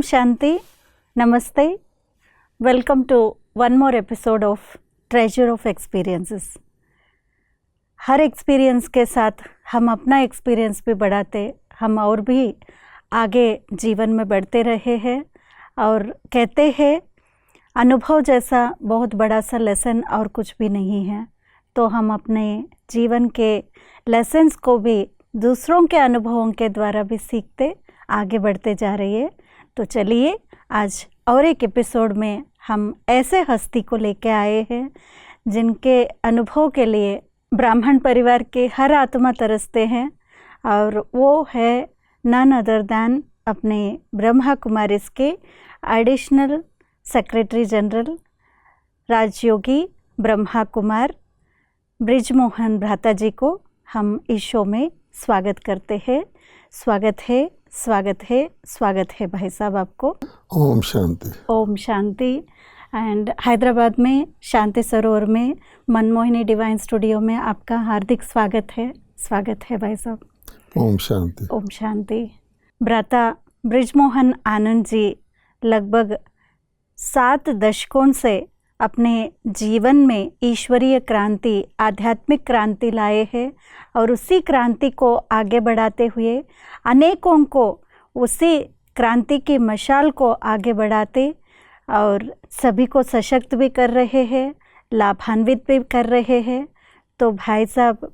Shanti, Namaste. Welcome to one more episode of Treasure of Experiences. Her experience के साथ हम अपना experience भी बढ़ाते, हम और भी आगे जीवन में बढ़ते रहे हैं और कहते हैं अनुभव जैसा बहुत बड़ा सा लेसन और कुछ भी नहीं है। तो हम अपने जीवन के लेसन्स को भी दूसरों के अनुभवों के द्वारा भी सीखते आगे बढ़ते जा रही है। तो चलिए आज और एक एपिसोड में हम ऐसे हस्ती को लेके आए हैं जिनके अनुभव के लिए ब्राह्मण परिवार के हर आत्मा तरसते हैं, और वो है नन अदर दैन अपने ब्रह्मा कुमारीज के additional secretary general Rajyogi Brahma Kumar Brijmohan Bhrata ji को हम इस शो में स्वागत करते हैं। स्वागत है, स्वागत है, स्वागत है भाई साहब आपको। ओम शांति। ओम शांति। एंड हैदराबाद में शांति सरोवर में मनमोहिनी डिवाइन स्टूडियो में आपका हार्दिक स्वागत है। स्वागत है भाई साहब। ओम शांति। ओम शांति। भ्राता ब्रिजमोहन आनंद जी लगभग 7 दशकों से अपने जीवन में ईश्वरीय क्रांति, आध्यात्मिक क्रांति लाए हैं और उसी क्रांति को आगे बढ़ाते हुए अनेकों को उसी क्रांति की मशाल को आगे बढ़ाते और सभी को सशक्त भी कर रहे हैं, लाभान्वित भी कर रहे हैं। तो भाई साहब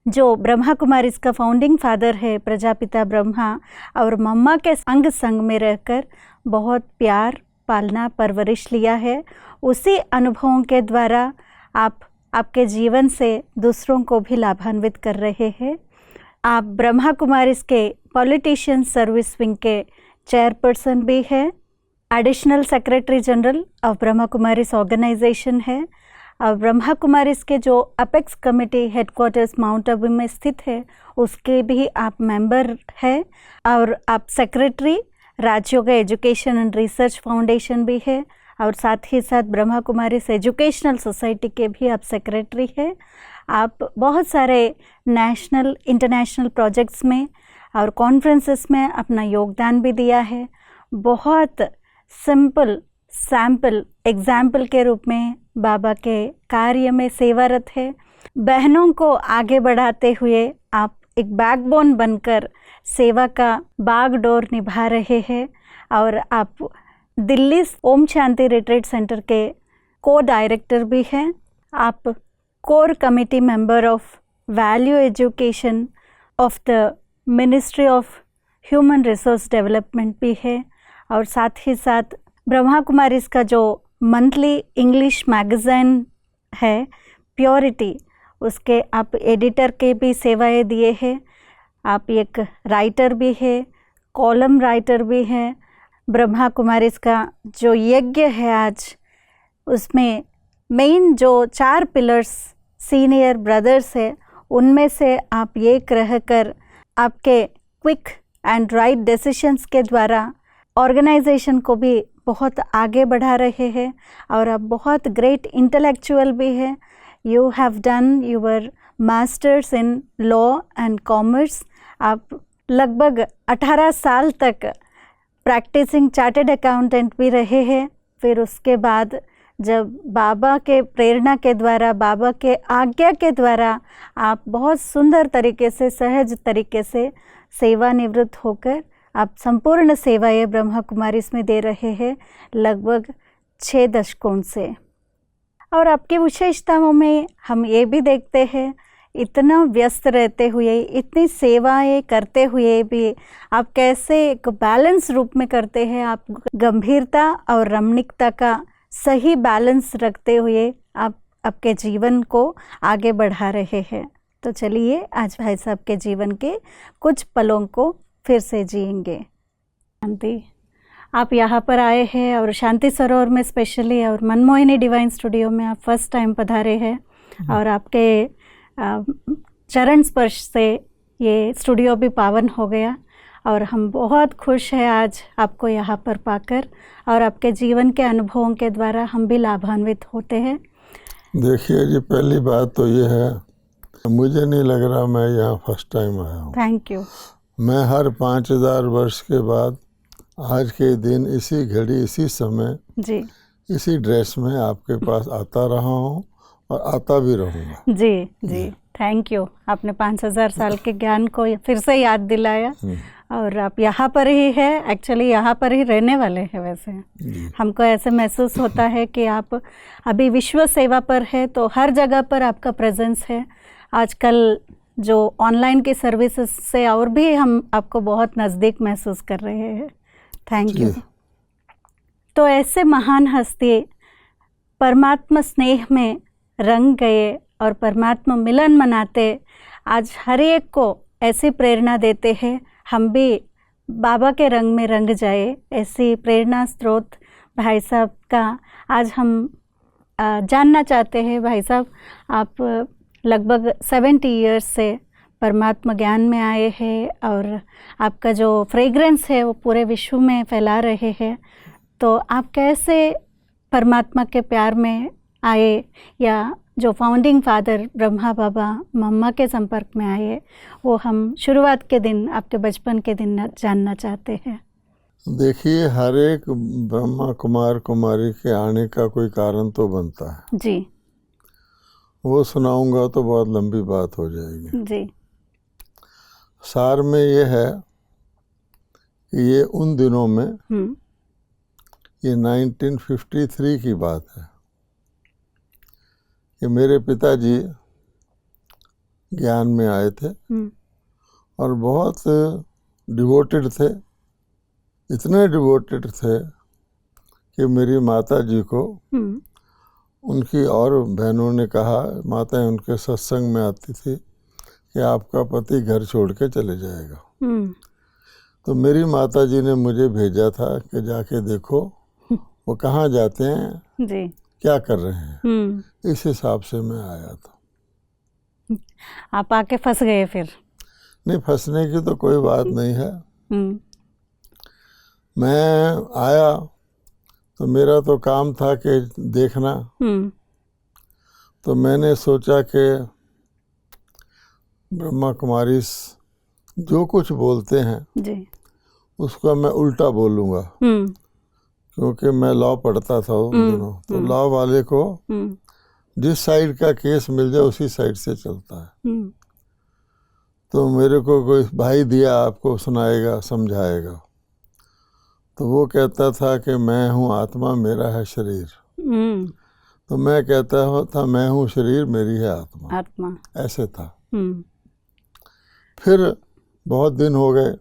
जो ब्रह्मा कुमारीज का फाउंडिंग फादर है प्रजापिता ब्रह्मा, और मम्मा के अंग संग में रहकर बहुत प्यार पालना परवरिश लिया है, उसी अनुभवों के द्वारा आपके जीवन से दूसरों को भी लाभान्वित कर रहे हैं। आप ब्रह्मा कुमारीज के पॉलिटिशियन सर्विस विंग के चेयरपर्सन भी हैं, additional secretary general of Brahma Kumaris organization है, और ब्रह्मा कुमारीज के जो apex committee headquarters Mount Abu में स्थित है उसके भी आप मेंबर हैं, और आप secretary Rajyoga education and research foundation भी है, और साथ ही साथ ब्रह्मा कुमारीज एजुकेशनल सोसाइटी के भी आप सेक्रेटरी हैं। आप बहुत सारे नेशनल इंटरनेशनल प्रोजेक्ट्स में और कॉन्फ्रेंसेस में अपना योगदान भी दिया है। बहुत सिंपल सैम्पल एग्जाम्पल के रूप में बाबा के कार्य में सेवारत है। बहनों को आगे बढ़ाते हुए आप एक बैकबोन बनकर सेवा का बागडोर निभा रहे हैं, और आप दिल्ली ओम शांति रिट्रीट सेंटर के को डायरेक्टर भी हैं। आप core committee member of value education of the ministry of human resource development भी है, और साथ ही साथ ब्रह्मा कुमारीज का जो मंथली इंग्लिश मैगज़ीन है प्योरिटी, उसके आप एडिटर के भी सेवाएं दिए हैं। आप एक राइटर भी है, कॉलम राइटर भी हैं। ब्रह्मा कुमारीज का जो यज्ञ है आज, उसमें मेन जो 4 पिलर्स सीनियर ब्रदर्स है उनमें से आप एक रहकर आपके क्विक एंड राइट डिसीशंस के द्वारा ऑर्गेनाइजेशन को भी बहुत आगे बढ़ा रहे हैं, और आप बहुत ग्रेट इंटेलेक्चुअल भी है। You have done your masters in law and commerce. आप लगभग 18 साल तक प्रैक्टिसिंग चार्टर्ड अकाउंटेंट भी रहे हैं। फिर उसके बाद जब बाबा के प्रेरणा के द्वारा, बाबा के आज्ञा के द्वारा आप बहुत सुंदर तरीके से, सहज तरीके से सेवानिवृत्त होकर आप संपूर्ण सेवाएं ब्रह्मा कुमारीज में दे रहे हैं लगभग 6 दशकों से। और आपकी विशेषताओं में हम ये भी देखते हैं, इतना व्यस्त रहते हुए, इतनी सेवाएं करते हुए भी आप कैसे एक बैलेंस रूप में करते हैं। आप गंभीरता और रमणीकता का सही बैलेंस रखते हुए आप आपके जीवन को आगे बढ़ा रहे हैं। तो चलिए आज भाई साहब के जीवन के कुछ पलों को फिर से जिएंगे। शांति, आप यहाँ पर आए हैं और शांति सरोवर में स्पेशली और मनमोहिनी डिवाइन स्टूडियो में आप फर्स्ट टाइम पधारे हैं, और आपके चरण स्पर्श से ये स्टूडियो भी पावन हो गया, और हम बहुत खुश हैं आज आपको यहाँ पर पाकर, और आपके जीवन के अनुभवों के द्वारा हम भी लाभान्वित होते हैं। देखिए जी, पहली बात तो ये है, मुझे नहीं लग रहा मैं यहाँ फर्स्ट टाइम आया हूँ। Thank you. मैं हर 5000 वर्ष के बाद आज के दिन इसी घड़ी इसी समय जी इसी ड्रेस में आपके पास आता रहा हूँ और आता भी रहूँगा। जी जी, थैंक यू। आपने 5000 साल के ज्ञान को फिर से याद दिलाया। और आप यहाँ पर ही है, एक्चुअली यहाँ पर ही रहने वाले हैं। वैसे हमको ऐसे महसूस होता है कि आप अभी विश्व सेवा पर है, तो हर जगह पर आपका प्रेजेंस है। आजकल जो ऑनलाइन की सर्विसेज से और भी हम आपको बहुत नज़दीक महसूस कर रहे हैं। Thank you. तो ऐसे महान हस्ती परमात्मा स्नेह में रंग गए और परमात्मा मिलन मनाते आज हर एक को ऐसी प्रेरणा देते हैं, हम भी बाबा के रंग में रंग जाए। ऐसी प्रेरणा स्रोत भाई साहब का आज हम जानना चाहते हैं। भाई साहब, आप लगभग 70 इयर्स से परमात्मा ज्ञान में आए हैं और आपका जो फ्रेग्रेंस है वो पूरे विश्व में फैला रहे हैं। तो आप कैसे परमात्मा के प्यार में आए, या जो फाउंडिंग फादर ब्रह्मा बाबा मम्मा के संपर्क में आए, वो हम शुरुआत के दिन, आपके बचपन के दिन जानना चाहते हैं। देखिए, हर एक ब्रह्मा कुमार कुमारी के आने का कोई कारण तो बनता है जी। वो सुनाऊंगा तो बहुत लंबी बात हो जाएगी जी। सार में ये है कि ये उन दिनों में, ये 1953 की बात है कि मेरे पिताजी ज्ञान में आए थे और बहुत डिवोटेड थे। इतने डिवोटेड थे कि मेरी माता जी को उनकी और बहनों ने कहा, माताएं उनके सत्संग में आती थी, कि आपका पति घर छोड़ के चले जाएगा। तो मेरी माता जी ने मुझे भेजा था कि जाके देखो वो कहाँ जाते हैं जी, क्या कर रहे हैं। इस हिसाब से मैं आया था। आप आके फंस गए फिर? नहीं, फंसने की तो कोई बात नहीं है। मैं आया तो मेरा तो काम था कि देखना। तो मैंने सोचा कि ब्रह्मा कुमारी जो कुछ बोलते हैं जी, उसका मैं उल्टा बोलूँगा, क्योंकि मैं लॉ पढ़ता था उन दिनों। तो लॉ वाले को जिस साइड का केस मिल जाए उसी साइड से चलता है। तो मेरे को कोई भाई दिया, आपको सुनाएगा समझाएगा, तो वो कहता था कि मैं हूँ आत्मा, मेरा है शरीर। तो मैं कहता था मैं हूँ शरीर, मेरी है आत्मा। ऐसे था। फिर बहुत दिन हो गए,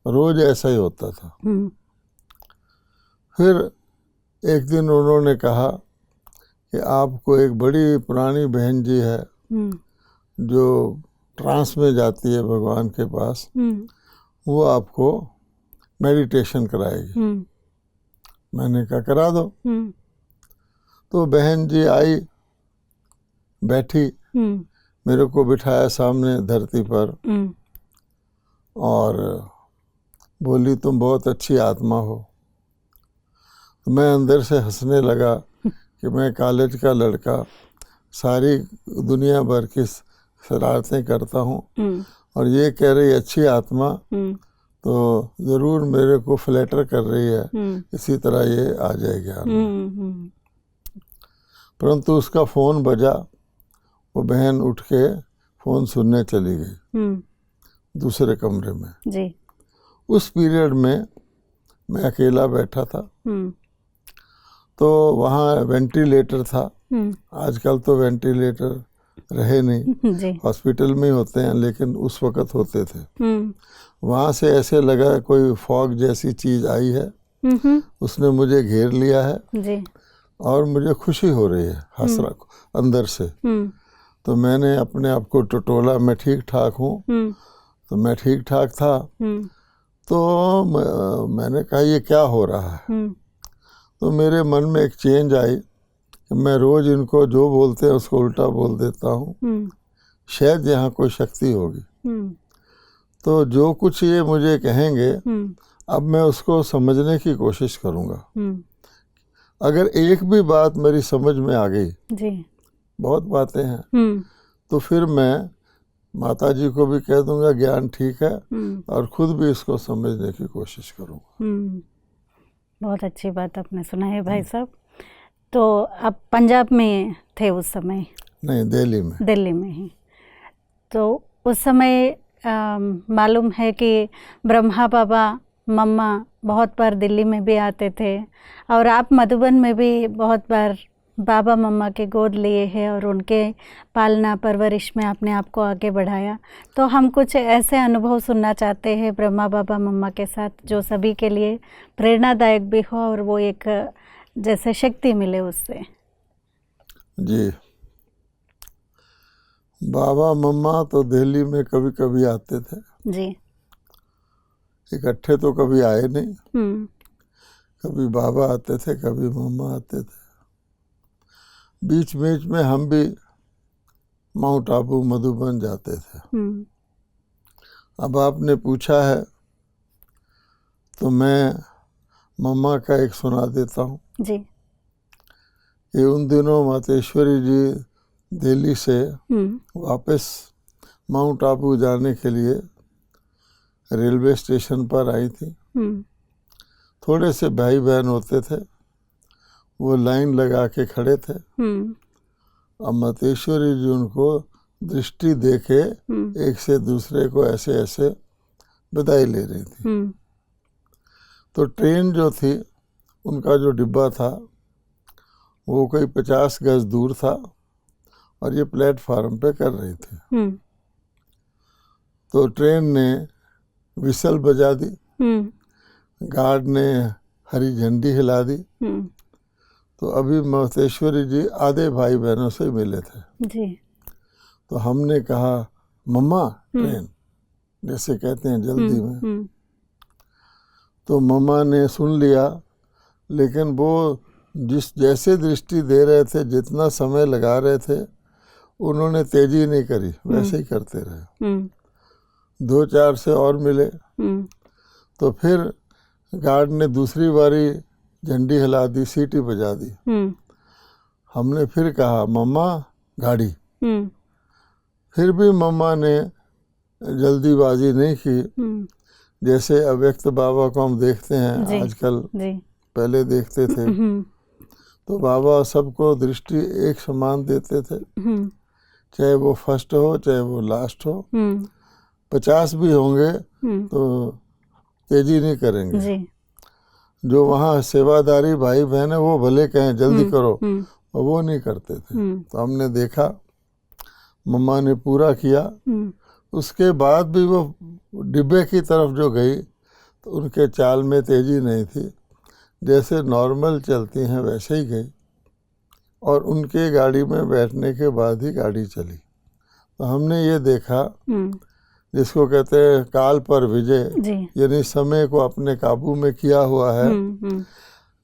रोज ऐसा ही होता था। फिर एक दिन उन्होंने कहा कि आपको एक बड़ी पुरानी बहन जी है जो ट्रांस में जाती है भगवान के पास, वो आपको मेडिटेशन कराएगी। मैंने कहा करा दो। तो बहन जी आई, बैठी, मेरे को बिठाया सामने धरती पर और बोली तुम बहुत अच्छी आत्मा हो। तो मैं अंदर से हंसने लगा कि मैं कॉलेज का लड़का सारी दुनिया भर की शरारतें करता हूँ और ये कह रही अच्छी आत्मा, तो ज़रूर मेरे को फ्लैटर कर रही है, इसी तरह ये आ जाएगी। परंतु उसका फ़ोन बजा, वो बहन उठ के फ़ोन सुनने चली गई दूसरे कमरे में जी। उस पीरियड में मैं अकेला बैठा था। तो वहाँ वेंटिलेटर था। आजकल तो वेंटिलेटर रहे नहीं, हॉस्पिटल में ही होते हैं, लेकिन उस वक़्त होते थे। वहाँ से ऐसे लगा कोई फॉग जैसी चीज़ आई है, उसने मुझे घेर लिया है जी। और मुझे खुशी हो रही है, हंस रहा अंदर से। तो मैंने अपने आप को टटोला, मैं ठीक ठाक हूँ। तो मैं ठीक ठाक था। तो मैंने कहा ये क्या हो रहा है। तो मेरे मन में एक चेंज आई कि मैं रोज़ इनको जो बोलते हैं उसको उल्टा बोल देता हूँ, शायद यहाँ कोई शक्ति होगी। तो जो कुछ ये मुझे कहेंगे अब मैं उसको समझने की कोशिश करूँगा। अगर एक भी बात मेरी समझ में आ गई जी, बहुत बातें हैं, तो फिर मैं माता जी को भी कह दूंगा ज्ञान ठीक है, और खुद भी इसको समझने की कोशिश करूंगा। बहुत अच्छी बात आपने सुना है भाई साहब। तो आप पंजाब में थे उस समय? नहीं, दिल्ली में। दिल्ली में ही। तो उस समय मालूम है कि ब्रह्मा बाबा मम्मा बहुत बार दिल्ली में भी आते थे, और आप मधुबन में भी बहुत बार बाबा मम्मा के गोद लिए हैं और उनके पालना परवरिश में अपने आप को आगे बढ़ाया। तो हम कुछ ऐसे अनुभव सुनना चाहते हैं ब्रह्मा बाबा मम्मा के साथ, जो सभी के लिए प्रेरणादायक भी हो और वो एक जैसे शक्ति मिले उससे। जी, बाबा मम्मा तो दिल्ली में कभी कभी आते थे जी। इकट्ठे तो कभी आए नहीं। कभी बाबा आते थे, कभी मम्मा आते थे। बीच बीच में हम भी माउंट आबू मधुबन जाते थे। अब आपने पूछा है तो मैं मम्मा का एक सुना देता हूँ जी। कि उन दिनों मातेश्वरी जी दिल्ली से वापस माउंट आबू जाने के लिए रेलवे स्टेशन पर आई थी। थोड़े से भाई बहन होते थे, वो लाइन लगा के खड़े थे। अब मातेश्वरी जी उनको दृष्टि देके एक से दूसरे को ऐसे ऐसे बधाई ले रही थी। तो ट्रेन जो थी, उनका जो डिब्बा था वो कोई 50 गज दूर था और ये प्लेटफार्म पे कर रही थी। तो ट्रेन ने विसल बजा दी, गार्ड ने हरी झंडी हिला दी। तो अभी मातेश्वरी जी आधे भाई बहनों से मिले थे जी। तो हमने कहा मम्मा ट्रेन, जैसे कहते हैं जल्दी में। तो मम्मा ने सुन लिया, लेकिन वो जैसे दृष्टि दे रहे थे, जितना समय लगा रहे थे, उन्होंने तेजी नहीं करी, वैसे ही करते रहे। 2-4 से और मिले। तो फिर गार्ड ने दूसरी बारी झंडी हिला दी, सीटी बजा दी। हमने फिर कहा मम्मा गाड़ी। फिर भी मम्मा ने जल्दीबाजी नहीं की। जैसे अव्यक्त बाबा को हम देखते हैं आजकल, पहले देखते थे तो बाबा सबको दृष्टि एक समान देते थे, चाहे वो फर्स्ट हो चाहे वो लास्ट हो। 50 भी होंगे तो तेजी नहीं करेंगे जी। जो वहाँ सेवादारी भाई बहन है वो भले कहें जल्दी करो, और वो नहीं करते थे। तो हमने देखा मम्मा ने पूरा किया। उसके बाद भी वो डिब्बे की तरफ जो गई तो उनके चाल में तेजी नहीं थी, जैसे नॉर्मल चलती हैं वैसे ही गई, और उनके गाड़ी में बैठने के बाद ही गाड़ी चली। तो हमने ये देखा, जिसको कहते हैं काल पर विजय, यानी समय को अपने काबू में किया हुआ है।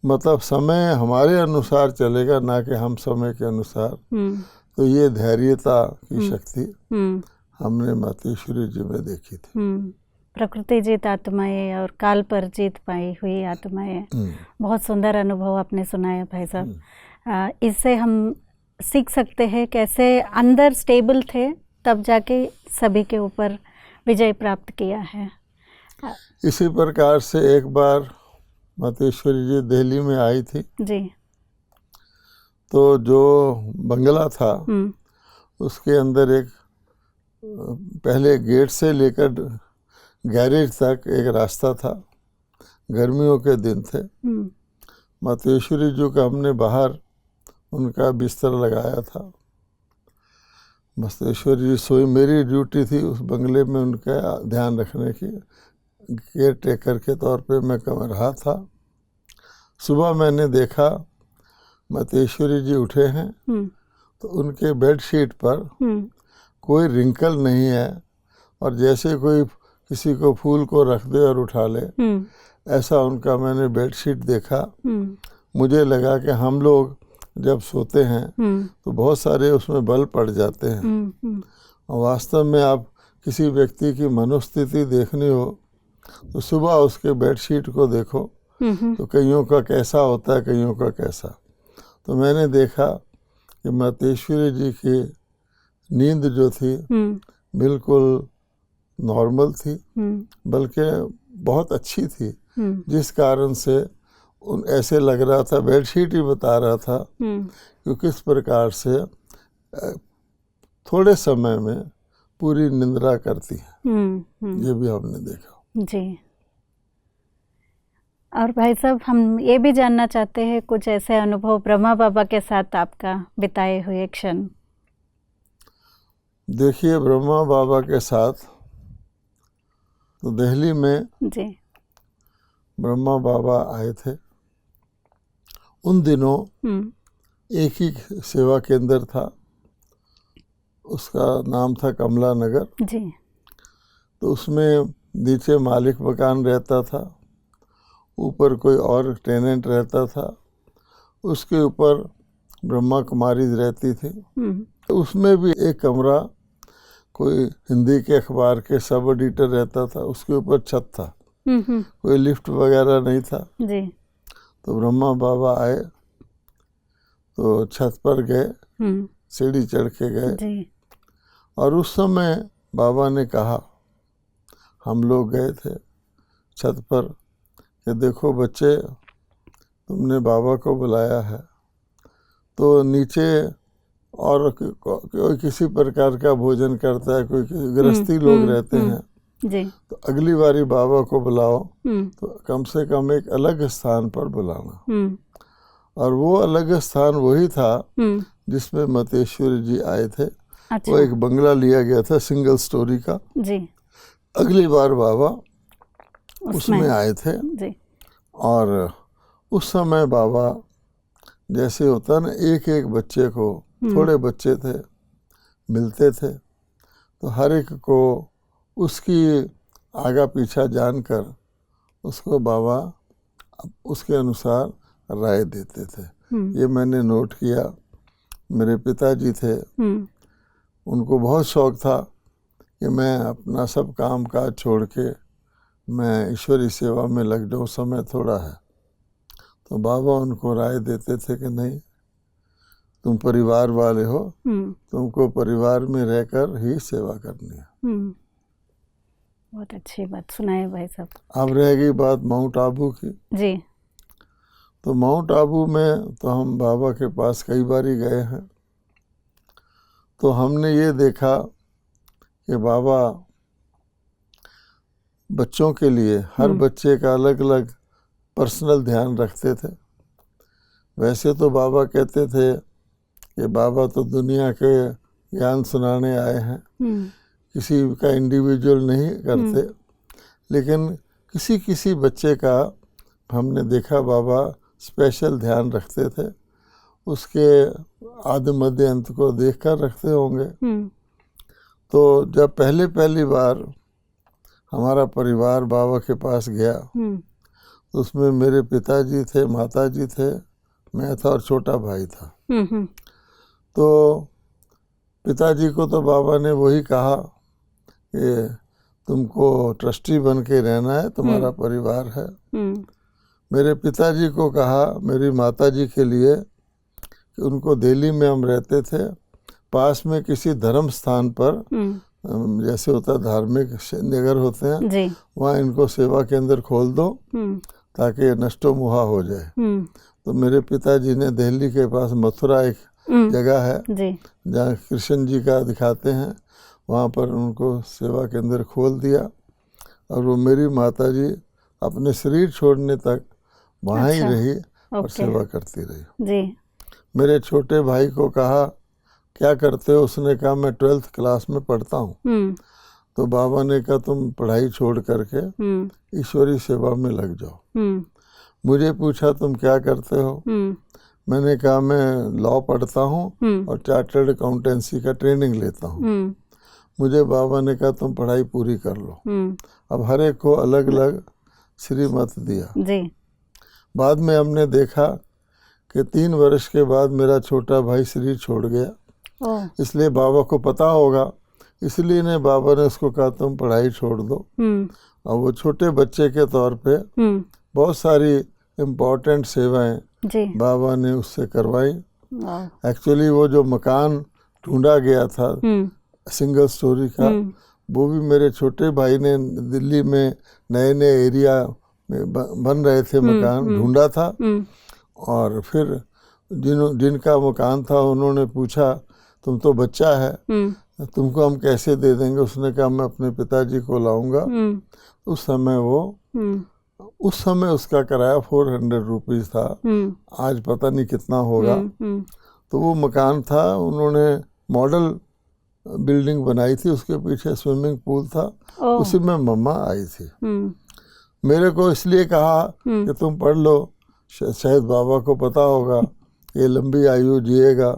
मतलब समय हमारे अनुसार चलेगा, ना कि हम समय के अनुसार। तो ये धैर्यता की शक्ति हमने मातेश्वरी जी में देखी थी। प्रकृति जीत आत्माएं और काल पर जीत पाई हुई आत्माएं, बहुत सुंदर अनुभव आपने सुनाया भाई साहब। इससे हम सीख सकते हैं कैसे अंदर स्टेबल थे, तब जाके सभी के ऊपर विजय प्राप्त किया है। इसी प्रकार से एक बार मातेश्वरी जी दिल्ली में आई थी जी। तो जो बंगला था उसके अंदर एक पहले गेट से लेकर गैरेज तक एक रास्ता था। गर्मियों के दिन थे। मातेश्वरी जी का हमने बाहर उनका बिस्तर लगाया था। मातेश्वरी जी सोई, मेरी ड्यूटी थी उस बंगले में उनका ध्यान रखने की, केयर टेकर के तौर पे मैं कम रहा था। सुबह मैंने देखा मातेश्वरी जी उठे हैं तो उनके बेडशीट पर कोई रिंकल नहीं है, और जैसे कोई किसी को फूल को रख दे और उठा ले, ऐसा उनका मैंने बेडशीट देखा। मुझे लगा कि हम लोग जब सोते हैं तो बहुत सारे उसमें बल पड़ जाते हैं, और वास्तव में आप किसी व्यक्ति की मनोस्थिति देखनी हो तो सुबह उसके बेडशीट को देखो, तो कईयों का कैसा होता है, कईयों का कैसा। तो मैंने देखा कि मातेश्वरी जी की नींद जो थी बिल्कुल नॉर्मल थी, बल्कि बहुत अच्छी थी, जिस कारण से ऐसे लग रहा था, बेडशीट ही बता रहा था कि किस प्रकार से थोड़े समय में पूरी निंद्रा करती है। ये भी हमने देखा जी। और भाई साहब, हम ये भी जानना चाहते हैं कुछ ऐसे अनुभव ब्रह्मा बाबा के साथ आपका बिताए हुए क्षण। देखिए, ब्रह्मा बाबा के साथ तो दिल्ली में जी ब्रह्मा बाबा आए थे। उन दिनों एक ही सेवा केंद्र था, उसका नाम था कमला नगर जी। तो उसमें नीचे मालिक मकान रहता था, ऊपर कोई और टेनेंट रहता था, उसके ऊपर ब्रह्मा कुमारी रहती थी। तो उसमें भी एक कमरा कोई हिंदी के अखबार के सब एडिटर रहता था, उसके ऊपर छत था, कोई लिफ्ट वगैरह नहीं था जी। तो ब्रह्मा बाबा आए तो छत पर गए, सीढ़ी चढ़ के गए जी। और उस समय बाबा ने कहा, हम लोग गए थे छत पर, कि देखो बच्चे, तुमने बाबा को बुलाया है तो नीचे और कोई किसी प्रकार का भोजन करता है, कोई गृहस्थी लोग रहते हैं जी। तो अगली बारी बाबा को बुलाओ तो कम से कम एक अलग स्थान पर बुलाना। और वो अलग स्थान वही था जिसमें मतेश्वर जी आए थे। अच्छा। वो एक बंगला लिया गया था सिंगल स्टोरी का। जी। अगली बार बाबा उसमें आए थे जी। और उस समय बाबा जैसे होता ना, एक एक बच्चे को, थोड़े बच्चे थे, मिलते थे तो हर एक को उसकी आगा पीछा जानकर उसको बाबा उसके अनुसार राय देते थे। ये मैंने नोट किया। मेरे पिताजी थे, उनको बहुत शौक था कि मैं अपना सब काम काज छोड़ के मैं ईश्वरी सेवा में लग जाऊँ, समय थोड़ा है। तो बाबा उनको राय देते थे कि नहीं, तुम परिवार वाले हो, तुमको परिवार में रहकर ही सेवा करनी है। बहुत अच्छी बात सुनाए भाई साहब। अब रह गई बात माउंट आबू की। जी। तो माउंट आबू में तो हम बाबा के पास कई बारी गए हैं। तो हमने ये देखा कि बाबा बच्चों के लिए हर बच्चे का अलग अलग पर्सनल ध्यान रखते थे। वैसे तो बाबा कहते थे कि बाबा तो दुनिया के ज्ञान सुनाने आए हैं, किसी का इंडिविजुअल नहीं करते, लेकिन किसी किसी बच्चे का हमने देखा बाबा स्पेशल ध्यान रखते थे। उसके आदि मध्य अंत को देखकर रखते होंगे। तो जब पहली बार हमारा परिवार बाबा के पास गया तो उसमें मेरे पिताजी थे, माताजी थे, मैं था और छोटा भाई था। तो पिताजी को तो बाबा ने वही कहा कि तुमको ट्रस्टी बन के रहना है, तुम्हारा परिवार है। मेरे पिताजी को कहा मेरी माताजी के लिए कि उनको दिल्ली में हम रहते थे, पास में किसी धर्म स्थान पर, जैसे होता धार्मिक नगर होते हैं, वहाँ इनको सेवा केंद्र खोल दो ताकि नष्टो मुहा हो जाए। तो मेरे पिताजी ने दिल्ली के पास मथुरा एक जगह है जहाँ कृष्ण जी का दिखाते हैं, वहाँ पर उनको सेवा केंद्र खोल दिया और वो मेरी माताजी अपने शरीर छोड़ने तक वहाँ ही रही और सेवा करती रही। जी। मेरे छोटे भाई को कहा क्या करते हो, उसने कहा मैं 12th क्लास में पढ़ता हूँ। तो बाबा ने कहा तुम पढ़ाई छोड़ करके ईश्वरी सेवा में लग जाओ। मुझे पूछा तुम क्या करते हो, मैंने कहा मैं लॉ पढ़ता हूँ और चार्टर्ड अकाउंटेंसी का ट्रेनिंग लेता हूँ। मुझे बाबा ने कहा तुम पढ़ाई पूरी कर लो। अब हर एक को अलग अलग श्रीमत दिया। जी। बाद में हमने देखा कि 3 वर्ष के बाद मेरा छोटा भाई शरीर छोड़ गया। इसलिए बाबा को पता होगा, इसलिए ने बाबा ने उसको कहा तुम पढ़ाई छोड़ दो। और वो छोटे बच्चे के तौर पे बहुत सारी इम्पोर्टेंट सेवाएं बाबा ने उससे करवाई। एक्चुअली वो जो मकान ढूंढा गया था सिंगल स्टोरी का, वो भी मेरे छोटे भाई ने दिल्ली में नए नए एरिया में बन रहे थे मकान, ढूंढा था। और फिर जिनका मकान था उन्होंने पूछा तुम तो बच्चा है, तुमको हम कैसे दे देंगे। उसने कहा मैं अपने पिताजी को लाऊंगा। उस समय उसका किराया 400 रुपीज़ था, आज पता नहीं कितना होगा। तो वो मकान था, उन्होंने मॉडल बिल्डिंग बनाई थी, उसके पीछे स्विमिंग पूल था, उसी में मम्मा आई थी। मेरे को इसलिए कहा कि तुम पढ़ लो, शायद बाबा को पता होगा ये लंबी आयु जिएगा।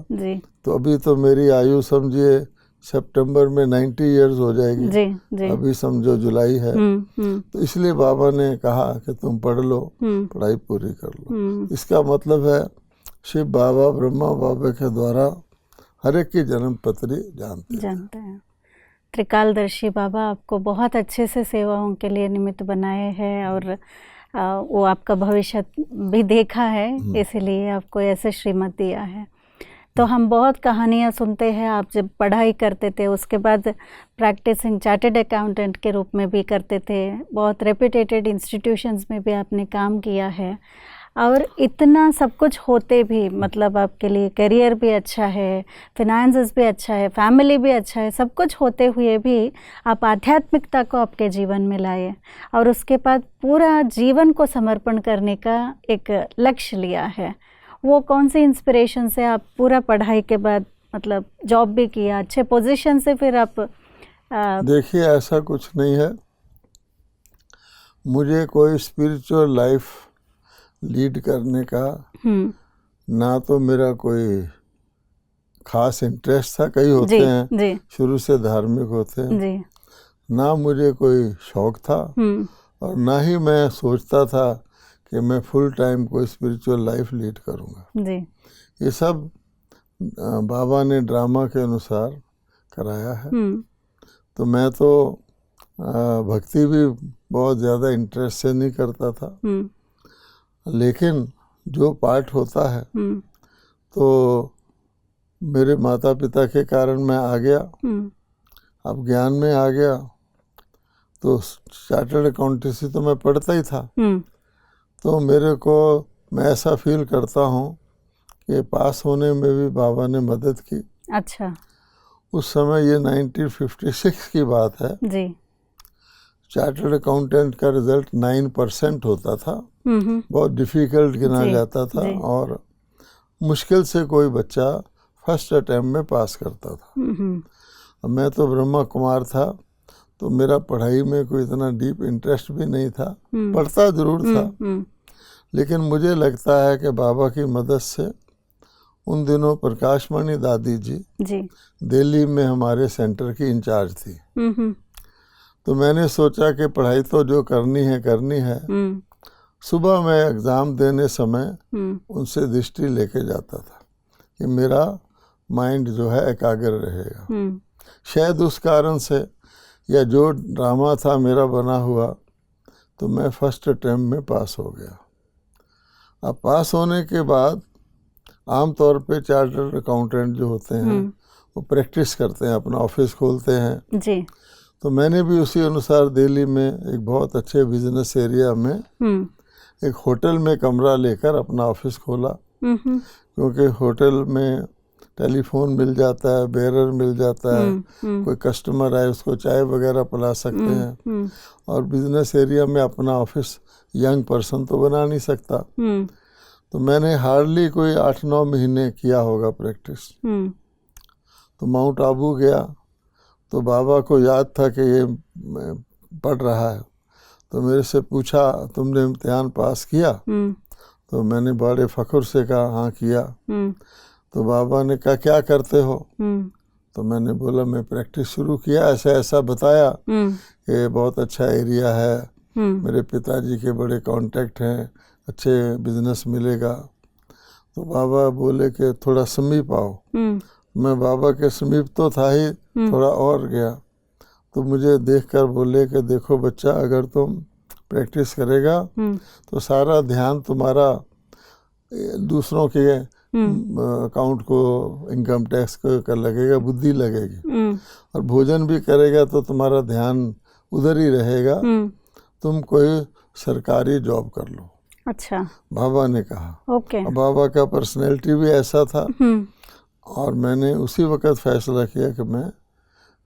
तो अभी तो मेरी आयु समझिए सितंबर में 90 इयर्स हो जाएगी। जी। अभी समझो जुलाई है। तो इसलिए बाबा ने कहा कि तुम पढ़ लो, पढ़ाई पूरी कर लो। इसका मतलब है शिव बाबा ब्रह्मा बाबा के द्वारा हर एक की जन्म पत्री जानते हैं। त्रिकालदर्शी बाबा आपको बहुत अच्छे से सेवाओं के लिए निमित्त बनाए हैं और वो आपका भविष्य भी देखा है, इसीलिए आपको ऐसे श्रीमत दिया है। तो हम बहुत कहानियाँ सुनते हैं, आप जब पढ़ाई करते थे उसके बाद प्रैक्टिसिंग चार्टर्ड अकाउंटेंट के रूप में भी करते थे, बहुत रेपुटेटेड इंस्टीट्यूशंस में भी आपने काम किया है। और इतना सब कुछ होते भी, मतलब आपके लिए करियर भी अच्छा है, फिनेंसेस भी अच्छा है, फैमिली भी अच्छा है, सब कुछ होते हुए भी आप आध्यात्मिकता को आपके जीवन में लाए और उसके बाद पूरा जीवन को समर्पण करने का एक लक्ष्य लिया है। वो कौन सी इंस्पिरेशन से आप पूरा पढ़ाई के बाद मतलब जॉब भी किया, अच्छे पोजीशन से फिर आप देखिए ऐसा कुछ नहीं है, मुझे कोई स्पिरिचुअल लाइफ लीड करने का ना तो मेरा कोई खास इंटरेस्ट था, कई होते हैं शुरू से धार्मिक होते हैं, ना मुझे कोई शौक था और ना ही मैं सोचता था कि मैं फुल टाइम कोई स्पिरिचुअल लाइफ लीड करूँगा। ये सब बाबा ने ड्रामा के अनुसार कराया है। तो मैं तो भक्ति भी बहुत ज़्यादा इंटरेस्ट से नहीं करता था, लेकिन जो पार्ट होता है तो मेरे माता पिता के कारण मैं आ गया। अब ज्ञान में आ गया तो चार्टर्ड अकाउंटेंसी तो मैं पढ़ता ही था। तो मेरे को मैं ऐसा फील करता हूँ कि पास होने में भी बाबा ने मदद की। अच्छा। उस समय ये 1956 की बात है जी। चार्टर्ड अकाउंटेंट का रिजल्ट 9% होता था, बहुत डिफिकल्ट गिना जाता था और मुश्किल से कोई बच्चा फर्स्ट अटेम्प्ट में पास करता था। अब मैं तो ब्रह्मा कुमार था, तो मेरा पढ़ाई में कोई इतना डीप इंटरेस्ट भी नहीं था, पढ़ता जरूर था, लेकिन मुझे लगता है कि बाबा की मदद से उन दिनों प्रकाशमणि दादी जी दिल्ली में हमारे सेंटर की इंचार्ज थी। तो मैंने सोचा कि पढ़ाई तो जो करनी है सुबह मैं एग्ज़ाम देने समय उनसे दृष्टि लेके जाता था कि मेरा माइंड जो है एकाग्र रहेगा। शायद उस कारण से या जो ड्रामा था मेरा बना हुआ, तो मैं फर्स्ट अटेम्प्ट में पास हो गया। अब पास होने के बाद आमतौर पे चार्टर्ड अकाउंटेंट जो होते हैं वो प्रैक्टिस करते हैं, अपना ऑफिस खोलते हैं जी। तो मैंने भी उसी अनुसार दिल्ली में एक बहुत अच्छे बिजनेस एरिया में एक होटल में कमरा लेकर अपना ऑफिस खोला, क्योंकि होटल में टेलीफोन मिल जाता है, बेरर मिल जाता है, कोई कस्टमर आए उसको चाय वगैरह पिला सकते हैं, और बिजनेस एरिया में अपना ऑफिस यंग पर्सन तो बना नहीं सकता। तो मैंने हार्डली कोई 8-9 महीने किया होगा प्रैक्टिस। तो माउंट आबू गया तो बाबा को याद था कि ये पढ़ रहा है, तो मेरे से पूछा तुमने इम्तिहान पास किया? तो मैंने बड़े फ़ख्र से कहा हाँ किया। तो बाबा ने कहा क्या करते हो? तो मैंने बोला मैं प्रैक्टिस शुरू किया, ऐसा ऐसा बताया कि बहुत अच्छा एरिया है, मेरे पिताजी के बड़े कांटेक्ट हैं, अच्छे बिजनेस मिलेगा। तो बाबा बोले कि थोड़ा समीप आओ। मैं बाबा के समीप तो था ही, थोड़ा और गया तो मुझे देखकर बोले कि देखो बच्चा, अगर तुम प्रैक्टिस करेगा तो सारा ध्यान तुम्हारा दूसरों के अकाउंट को, इनकम टैक्स को कर लगेगा, बुद्धि लगेगी, और भोजन भी करेगा तो तुम्हारा ध्यान उधर ही रहेगा। तुम कोई सरकारी जॉब कर लो। अच्छा, बाबा ने कहा। ओके। और बाबा का पर्सनैलिटी भी ऐसा था, और मैंने उसी वक्त फैसला किया कि मैं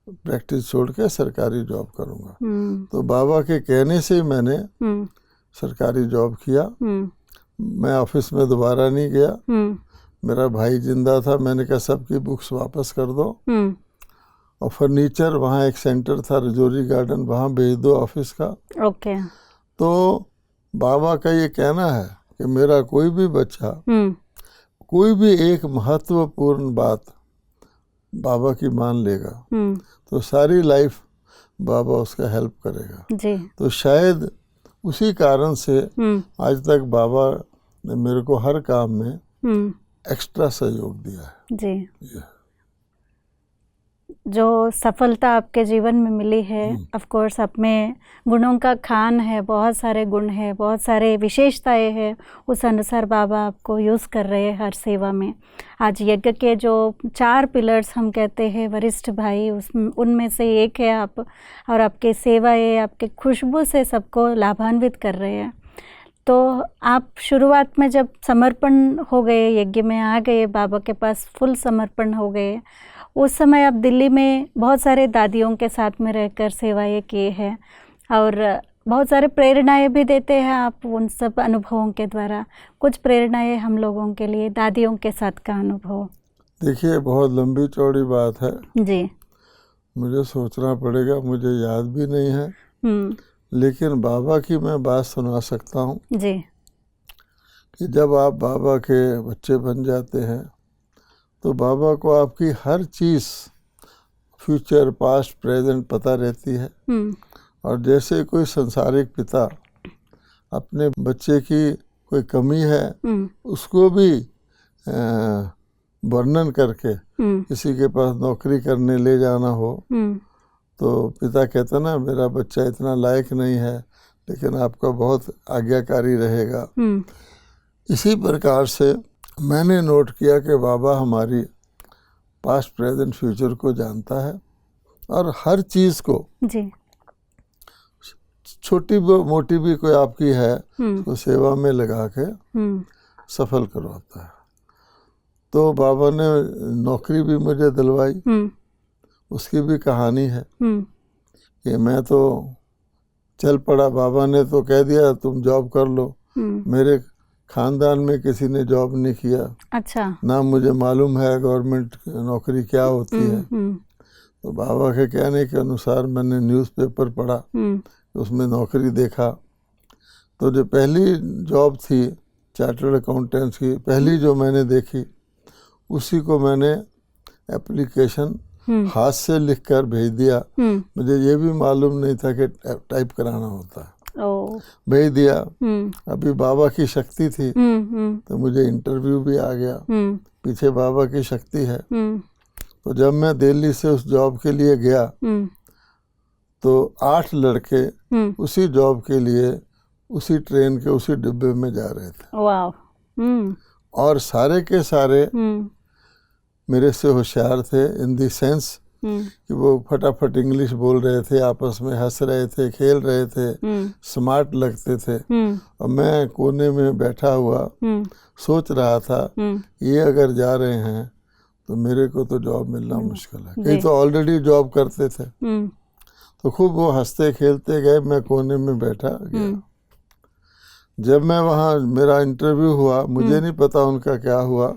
प्रैक्टिस छोड़ के सरकारी जॉब करूँगा। तो बाबा के कहने से मैंने सरकारी जॉब किया। मैं ऑफिस में दोबारा नहीं गया। मेरा भाई जिंदा था, मैंने कहा सबकी बुक्स वापस कर दो, और फर्नीचर, वहाँ एक सेंटर था रजौरी गार्डन, वहाँ भेज दो ऑफिस का। ओके। तो बाबा का ये कहना है कि मेरा कोई भी बच्चा कोई भी एक महत्वपूर्ण बात बाबा की मान लेगा तो सारी लाइफ बाबा उसका हेल्प करेगा जी। तो शायद उसी कारण से आज तक बाबा ने मेरे को हर काम में एक्स्ट्रा सहयोग दिया है जी। जो सफलता आपके जीवन में मिली है, ऑफ कोर्स आप में गुणों का खान है, बहुत सारे गुण है, बहुत सारे विशेषताएं हैं, उस अनुसार बाबा आपको यूज़ कर रहे हैं हर सेवा में। आज यज्ञ के जो 4 पिलर्स हम कहते हैं वरिष्ठ भाई, उनमें से एक है आप, और आपकी सेवाएं, आपके खुशबू से सबको लाभान्वित कर रहे हैं। तो आप शुरुआत में जब समर्पण हो गए, यज्ञ में आ गए, बाबा के पास फुल समर्पण हो गए, उस समय आप दिल्ली में बहुत सारे दादियों के साथ में रहकर सेवाएं किए हैं और बहुत सारे प्रेरणाएं भी देते हैं आप उन सब अनुभवों के द्वारा। कुछ प्रेरणाएं हम लोगों के लिए, दादियों के साथ का अनुभव। देखिए, बहुत लंबी चौड़ी बात है जी, मुझे सोचना पड़ेगा, मुझे याद भी नहीं है। लेकिन बाबा की मैं बात सुना सकता हूँ जी, कि जब आप बाबा के बच्चे बन जाते हैं तो बाबा को आपकी हर चीज़, फ्यूचर, पास्ट, प्रेजेंट पता रहती है। और जैसे कोई संसारिक पिता अपने बच्चे की कोई कमी है उसको भी वर्णन करके किसी के पास नौकरी करने ले जाना हो तो पिता कहता ना, मेरा बच्चा इतना लायक नहीं है लेकिन आपका बहुत आज्ञाकारी रहेगा। इसी प्रकार से मैंने नोट किया कि बाबा हमारी पास्ट, प्रेजेंट, फ्यूचर को जानता है और हर चीज़ को जी, छोटी मोटी भी कोई आपकी है तो सेवा में लगा के सफल करवाता है। तो बाबा ने नौकरी भी मुझे दिलवाई, उसकी भी कहानी है कि मैं तो चल पड़ा, बाबा ने तो कह दिया तुम जॉब कर लो। मेरे खानदान में किसी ने जॉब नहीं किया। अच्छा। ना मुझे मालूम है गवर्नमेंट नौकरी क्या होती है। तो बाबा के कहने के अनुसार मैंने न्यूज़पेपर पढ़ा, उसमें नौकरी देखा। तो जो पहली जॉब थी चार्टर्ड अकाउंटेंट्स की, पहली जो मैंने देखी, उसी को मैंने एप्लीकेशन हाथ से लिखकर भेज दिया। मुझे ये भी मालूम नहीं था कि टाइप कराना होता है। भेज दिया। अभी बाबा की शक्ति थी तो मुझे इंटरव्यू भी आ गया। पीछे बाबा की शक्ति है। तो जब मैं दिल्ली से उस जॉब के लिए गया तो 8 लड़के उसी जॉब के लिए उसी ट्रेन के उसी डिब्बे में जा रहे थे। वाह। और सारे के सारे मेरे से होशियार थे इन दी सेंस कि वो फटाफट इंग्लिश बोल रहे थे, आपस में हंस रहे थे, खेल रहे थे, स्मार्ट लगते थे। और मैं कोने में बैठा हुआ सोच रहा था ये अगर जा रहे हैं तो मेरे को तो जॉब मिलना मुश्किल है। कई तो ऑलरेडी जॉब करते थे। तो खूब वो हंसते खेलते गए, मैं कोने में बैठा गया। जब मैं वहाँ, मेरा इंटरव्यू हुआ, मुझे नहीं पता उनका क्या हुआ।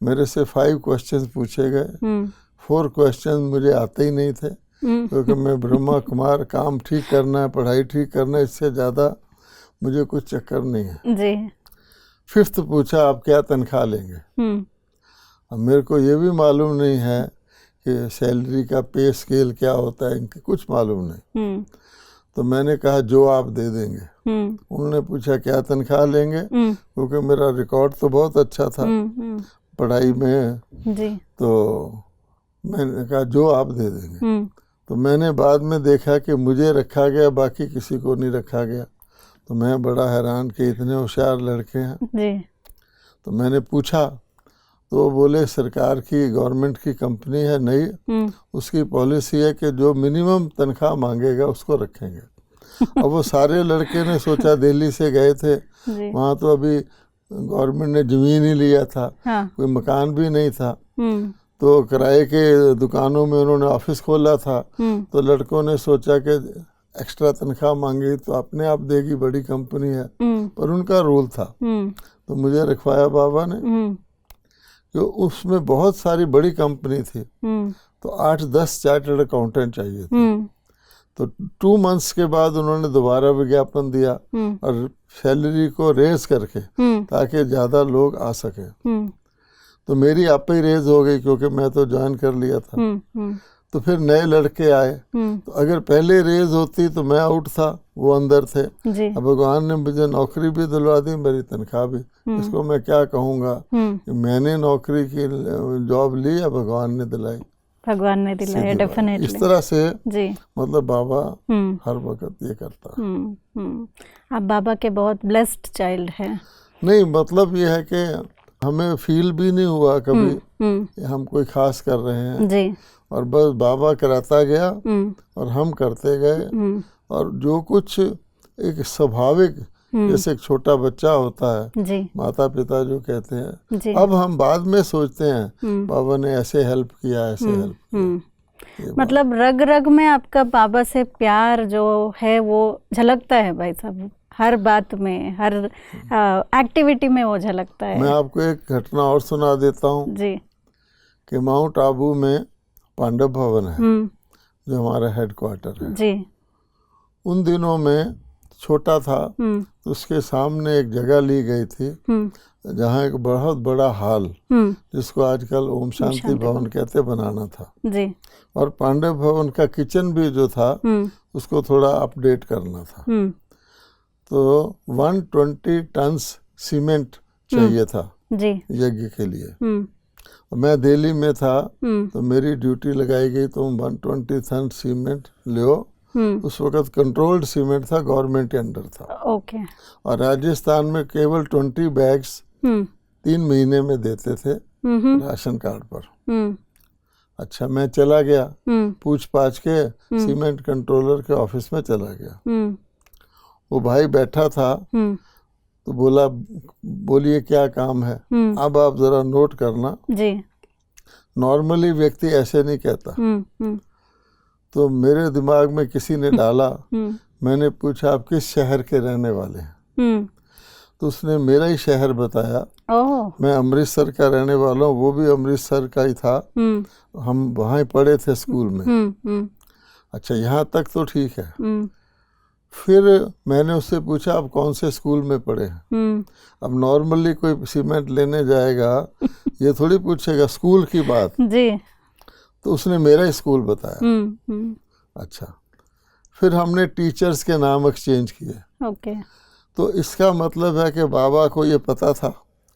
मेरे से 5 क्वेश्चन पूछे गए। 4 क्वेश्चन मुझे आते ही नहीं थे क्योंकि मैं ब्रह्मा कुमार, काम ठीक करना है, पढ़ाई ठीक करना है, इससे ज़्यादा मुझे कुछ चक्कर नहीं है जी। 5th पूछा आप क्या तनख्वाह लेंगे। अब मेरे को ये भी मालूम नहीं है कि सैलरी का पे स्केल क्या होता है, इनके कुछ मालूम नहीं। तो मैंने कहा जो आप दे देंगे। उन्होंने पूछा क्या तनख्वाह लेंगे, क्योंकि मेरा रिकॉर्ड तो बहुत अच्छा था पढ़ाई में जी। तो मैंने कहा जो आप दे देंगे। तो मैंने बाद में देखा कि मुझे रखा गया, बाकी किसी को नहीं रखा गया। तो मैं बड़ा हैरान कि इतने होशियार लड़के हैं जी। तो मैंने पूछा तो वो बोले सरकार की गवर्नमेंट की कंपनी है नई, उसकी पॉलिसी है कि जो मिनिमम तनख्वाह मांगेगा उसको रखेंगे। अब वो सारे लड़के ने सोचा, दिल्ली से गए थे, वहाँ तो अभी गवर्नमेंट ने जमीन ही लिया था, कोई मकान भी नहीं था, तो किराए के दुकानों में उन्होंने ऑफिस खोला था। तो लड़कों ने सोचा कि एक्स्ट्रा तनख्वाह मांगी तो अपने आप देगी, बड़ी कंपनी है, पर उनका रूल था। तो मुझे रखवाया बाबा ने, जो उसमें बहुत सारी बड़ी कंपनी थी, तो 8-10 चार्टर्ड अकाउंटेंट चाहिए थे। तो 2 मंथ्स के बाद उन्होंने दोबारा विज्ञापन दिया और सैलरी को रेज करके, ताकि ज़्यादा लोग आ सके। तो मेरी आप ही रेज हो गई, क्योंकि मैं तो ज्वाइन कर लिया था। तो फिर नए लड़के आए, तो अगर पहले रेज होती तो मैं आउट था, वो अंदर थे। अब भगवान ने मुझे नौकरी भी दिलवा दी, मेरी तनख्वाह भी। इसको मैं क्या कहूँगा कि मैंने नौकरी की जॉब ली या भगवान ने दिलाई? भगवान ने दिलाया, डेफिनेटली। इस तरह से जी, मतलब बाबा हर वक्त ये करता है। आप बाबा के बहुत ब्लेस्ड चाइल्ड हैं। नहीं, मतलब ये है कि हमें फील भी नहीं हुआ कभी कि हम कोई खास कर रहे हैं जी, और बस बाबा कराता गया और हम करते गए। और जो कुछ एक स्वाभाविक, जैसे एक छोटा बच्चा होता है, जी, माता पिता जो कहते हैं, जी। अब हम बाद में सोचते हैं बाबा ने ऐसे हेल्प किया, ऐसे हेल्प किया। मतलब रग रग में आपका बाबा से प्यार जो है वो झलकता है भाई साहब, हर बात में, हर एक्टिविटी में वो झलकता है। मैं आपको एक घटना और सुना देता हूँ जी, कि माउंट आबू में पांडव भवन है, जो हमारा हेडक्वार्टर है। जी, उन दिनों में छोटा था, तो उसके सामने एक जगह ली गई थी, जहाँ एक बहुत बड़ा हॉल, जिसको आजकल ओम शांति भवन कहते, बनाना था। जी, और पांडव भवन का किचन भी जो था, उसको थोड़ा अपडेट करना था। तो 120 टन्स सीमेंट चाहिए था जी, यज्ञ के लिए। मैं दिल्ली में था, तो मेरी ड्यूटी लगाई गई, तो 120 टन सीमेंट लियो। उस वक्त कंट्रोल्ड सीमेंट था, गवर्नमेंट के अंडर था। ओके। और राजस्थान में केवल 20 बैग्स 3 महीने में देते थे राशन कार्ड पर। अच्छा, मैं चला गया, पूछ पाछ के सीमेंट कंट्रोलर के ऑफिस में चला गया। वो भाई बैठा था, तो बोला, बोलिए क्या काम है? अब आप जरा नोट करना, जी, नॉर्मली व्यक्ति ऐसे नहीं कहता। तो मेरे दिमाग में किसी ने डाला, मैंने पूछा आप किस शहर के रहने वाले हैं? तो उसने मेरा ही शहर बताया। मैं अमृतसर का रहने वाला हूँ, वो भी अमृतसर का ही था, हम वहाँ ही पढ़े थे स्कूल में। अच्छा, यहाँ तक तो ठीक है। फिर मैंने उससे पूछा आप कौन से स्कूल में पढ़े हैं? अब नॉर्मली कोई सीमेंट लेने जाएगा, ये थोड़ी पूछेगा स्कूल की बात जी। तो उसने मेरा स्कूल बताया। अच्छा, फिर हमने टीचर्स के नाम एक्सचेंज किए। ओके। तो इसका मतलब है कि बाबा को ये पता था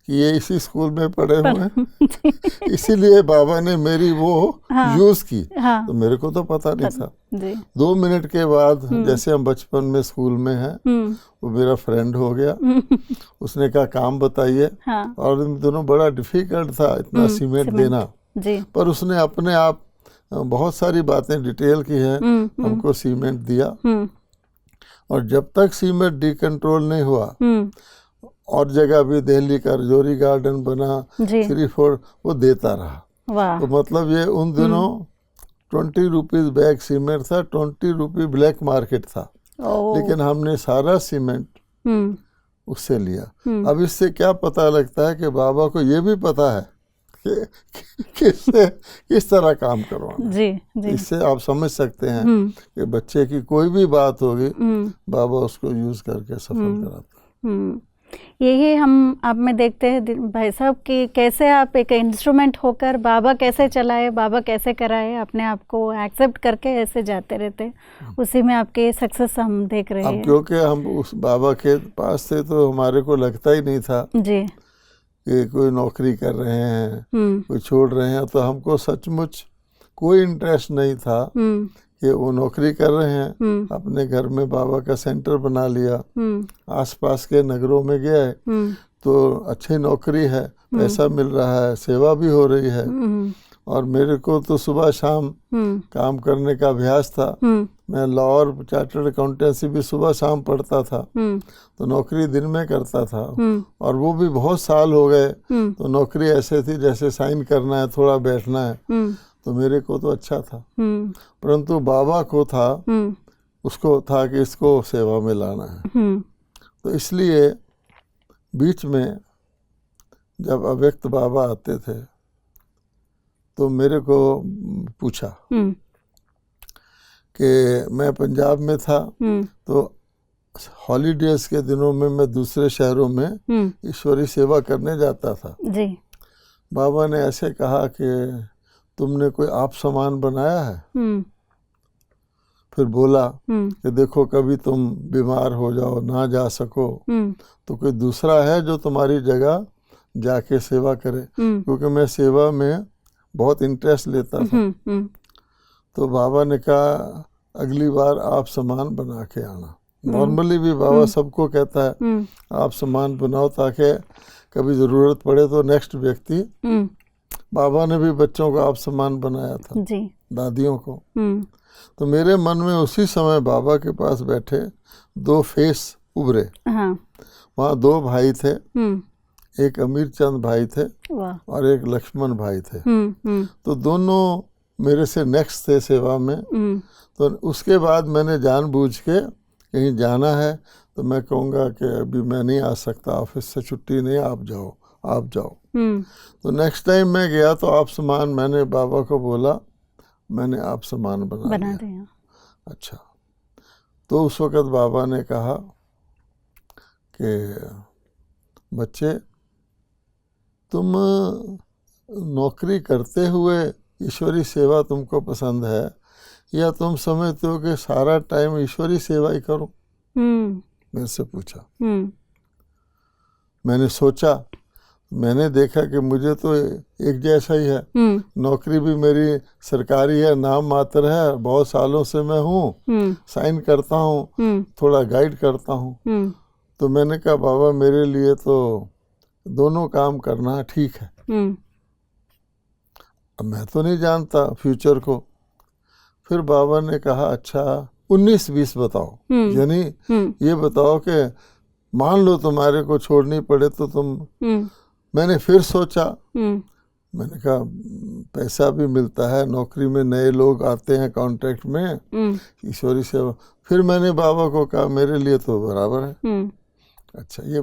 कि ये इसी स्कूल में पढ़े हुए हैं, इसीलिए बाबा ने मेरी वो यूज की। तो मेरे को तो पता नहीं था। 2 मिनट के बाद, जैसे हम बचपन में स्कूल में हैं, वो मेरा फ्रेंड हो गया। उसने कहा काम बताइए। और इन दोनों बड़ा डिफिकल्ट था इतना सीमेंट देना, पर उसने अपने आप बहुत सारी बातें डिटेल की हैं, हमको सीमेंट दिया। और जब तक सीमेंट डिकंट्रोल नहीं हुआ, और जगह भी दिल्ली का रजौरी गार्डन बना, 3-4, वो देता रहा। तो मतलब ये उन दिनों 20 रुपीज बैग सीमेंट था, 20 रुपये ब्लैक मार्केट था। लेकिन हमने सारा सीमेंट उससे लिया। अब इससे क्या पता लगता है कि बाबा को ये भी पता है कि किस तरह काम करवाना। जी। इससे आप समझ सकते हैं कि बच्चे की कोई भी बात होगी, बाबा उसको यूज करके सफल कराता। यही हम आप में देखते हैं भाई साहब कि कैसे आप एक इंस्ट्रूमेंट होकर बाबा कैसे चलाए, बाबा कैसे कराए, अपने आप को एक्सेप्ट करके ऐसे जाते रहते, उसी में आपके सक्सेस हम देख रहे हैं। क्योंकि हम उस बाबा के पास थे, तो हमारे को लगता ही नहीं था जी कि कोई नौकरी कर रहे हैं, कोई छोड़ रहे हैं। तो हमको सचमुच कोई इंटरेस्ट नहीं था कि वो नौकरी कर रहे हैं। अपने घर में बाबा का सेंटर बना लिया, आसपास के नगरों में गए, तो अच्छी नौकरी है, पैसा मिल रहा है, सेवा भी हो रही है, और मेरे को तो सुबह शाम काम करने का अभ्यास था। मैं लॉ और चार्टर्ड अकाउंटेंसी भी सुबह शाम पढ़ता था, तो नौकरी दिन में करता था, और वो भी बहुत साल हो गए। तो नौकरी ऐसे थी जैसे साइन करना है, थोड़ा बैठना है, तो मेरे को तो अच्छा था। परंतु बाबा को था, उसको था कि इसको सेवा में लाना है। तो इसलिए बीच में जब अव्यक्त बाबा आते थे तो मेरे को पूछा कि मैं पंजाब में था, तो हॉलीडेज के दिनों में मैं दूसरे शहरों में ईश्वरी सेवा करने जाता था जी। बाबा ने ऐसे कहा कि तुमने कोई आप सामान बनाया है? फिर बोला कि देखो कभी तुम बीमार हो जाओ, ना जा सको, तो कोई दूसरा है जो तुम्हारी जगह जाके सेवा करे, क्योंकि मैं सेवा में बहुत इंटरेस्ट लेता था। तो बाबा ने कहा अगली बार आप सामान बना के आना। नॉर्मली भी बाबा सबको कहता है आप सामान बनाओ ताकि कभी ज़रूरत पड़े तो नेक्स्ट व्यक्ति। बाबा ने भी बच्चों को आप सामान बनाया था जी। दादियों को। तो मेरे मन में उसी समय बाबा के पास बैठे दो फेस उभरे। वहाँ दो भाई थे, एक अमीर चंद भाई थे और एक लक्ष्मण भाई थे। तो दोनों मेरे से नेक्स्ट थे सेवा में। तो उसके बाद मैंने जानबूझ के कहीं जाना है तो मैं कहूँगा कि अभी मैं नहीं आ सकता, ऑफिस से छुट्टी नहीं, आप जाओ आप जाओ। तो नेक्स्ट टाइम मैं गया तो आप सामान, मैंने बाबा को बोला मैंने आप सामान बना दिया। अच्छा। तो उस वक़्त बाबा ने कहा कि बच्चे तुम नौकरी करते हुए ईश्वरी सेवा तुमको पसंद है या तुम समझते हो कि सारा टाइम ईश्वरी सेवा ही करो? मेरे से पूछा। मैंने सोचा, मैंने देखा कि मुझे तो एक जैसा ही है। नौकरी भी मेरी सरकारी है, नाम मात्र है, बहुत सालों से मैं हूँ, साइन करता हूँ, थोड़ा गाइड करता हूँ। तो मैंने कहा बाबा मेरे लिए तो दोनों काम करना ठीक है। अब मैं तो नहीं जानता फ्यूचर को। फिर बाबा ने कहा अच्छा 19-20 बताओ, यानी ये बताओ कि मान लो तुम्हारे को छोड़नी पड़े तो तुम। मैंने फिर सोचा, मैंने कहा पैसा भी मिलता है, नौकरी में नए लोग आते हैं कॉन्ट्रैक्ट में, ईश्वरी सेवा। फिर मैंने बाबा को कहा मेरे लिए तो बराबर है। अच्छा, ये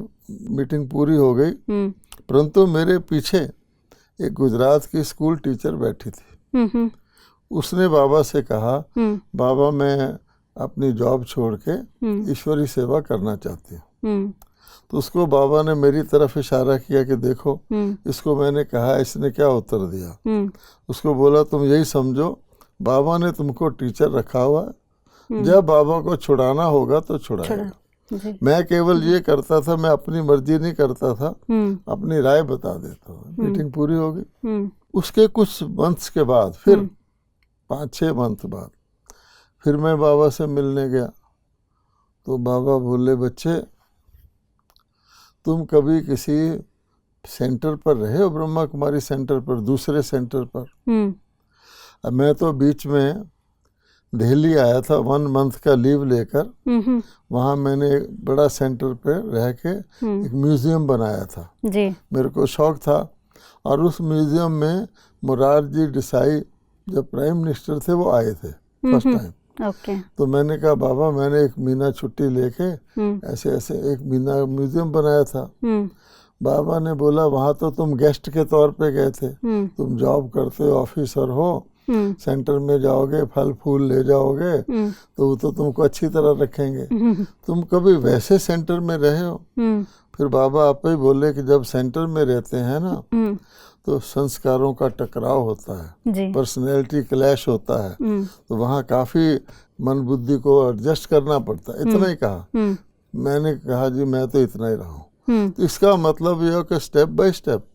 मीटिंग पूरी हो गई, परंतु मेरे पीछे एक गुजरात की स्कूल टीचर बैठी थी। उसने बाबा से कहा बाबा मैं अपनी जॉब छोड़ के ईश्वरी सेवा करना चाहती हूँ। तो उसको बाबा ने मेरी तरफ इशारा किया कि देखो इसको मैंने कहा, इसने क्या उत्तर दिया। उसको बोला तुम यही समझो बाबा ने तुमको टीचर रखा हुआ है, जब बाबा को छुड़ाना होगा तो छुड़ाएगा। मैं केवल ये करता था, मैं अपनी मर्जी नहीं करता था, अपनी राय बता देता था। मीटिंग पूरी हो गई। उसके कुछ मंथ्स के बाद, फिर 5-6 मंथ बाद फिर मैं बाबा से मिलने गया तो बाबा बोले बच्चे तुम कभी किसी सेंटर पर रहे हो, ब्रह्मा कुमारी सेंटर पर, दूसरे सेंटर पर? अब मैं तो बीच में दिल्ली आया था 1 मंथ का लीव लेकर। वहाँ मैंने एक बड़ा सेंटर पे रह के एक म्यूजियम बनाया था जी। मेरे को शौक था। और उस म्यूजियम में मोरारजी देसाई जब प्राइम मिनिस्टर थे वो आए थे फर्स्ट टाइम। तो मैंने कहा बाबा मैंने एक महीना छुट्टी लेके ऐसे ऐसे एक महीना म्यूजियम बनाया था। बाबा ने बोला वहाँ तो तुम गेस्ट के तौर पे गए थे, तुम जॉब करते हो, ऑफिसर हो, सेंटर में जाओगे, फल फूल ले जाओगे तो वो तो तुमको अच्छी तरह रखेंगे। तुम कभी वैसे सेंटर में रहे हो? फिर बाबा आप ही बोले कि जब सेंटर में रहते हैं ना तो संस्कारों का टकराव होता है, पर्सनैलिटी क्लैश होता है, तो वहाँ काफ़ी मन बुद्धि को एडजस्ट करना पड़ता है। इतना ही कहा। मैंने कहा जी मैं तो इतना ही रहा हूँ। तो इसका मतलब यह कि स्टेप बाय स्टेप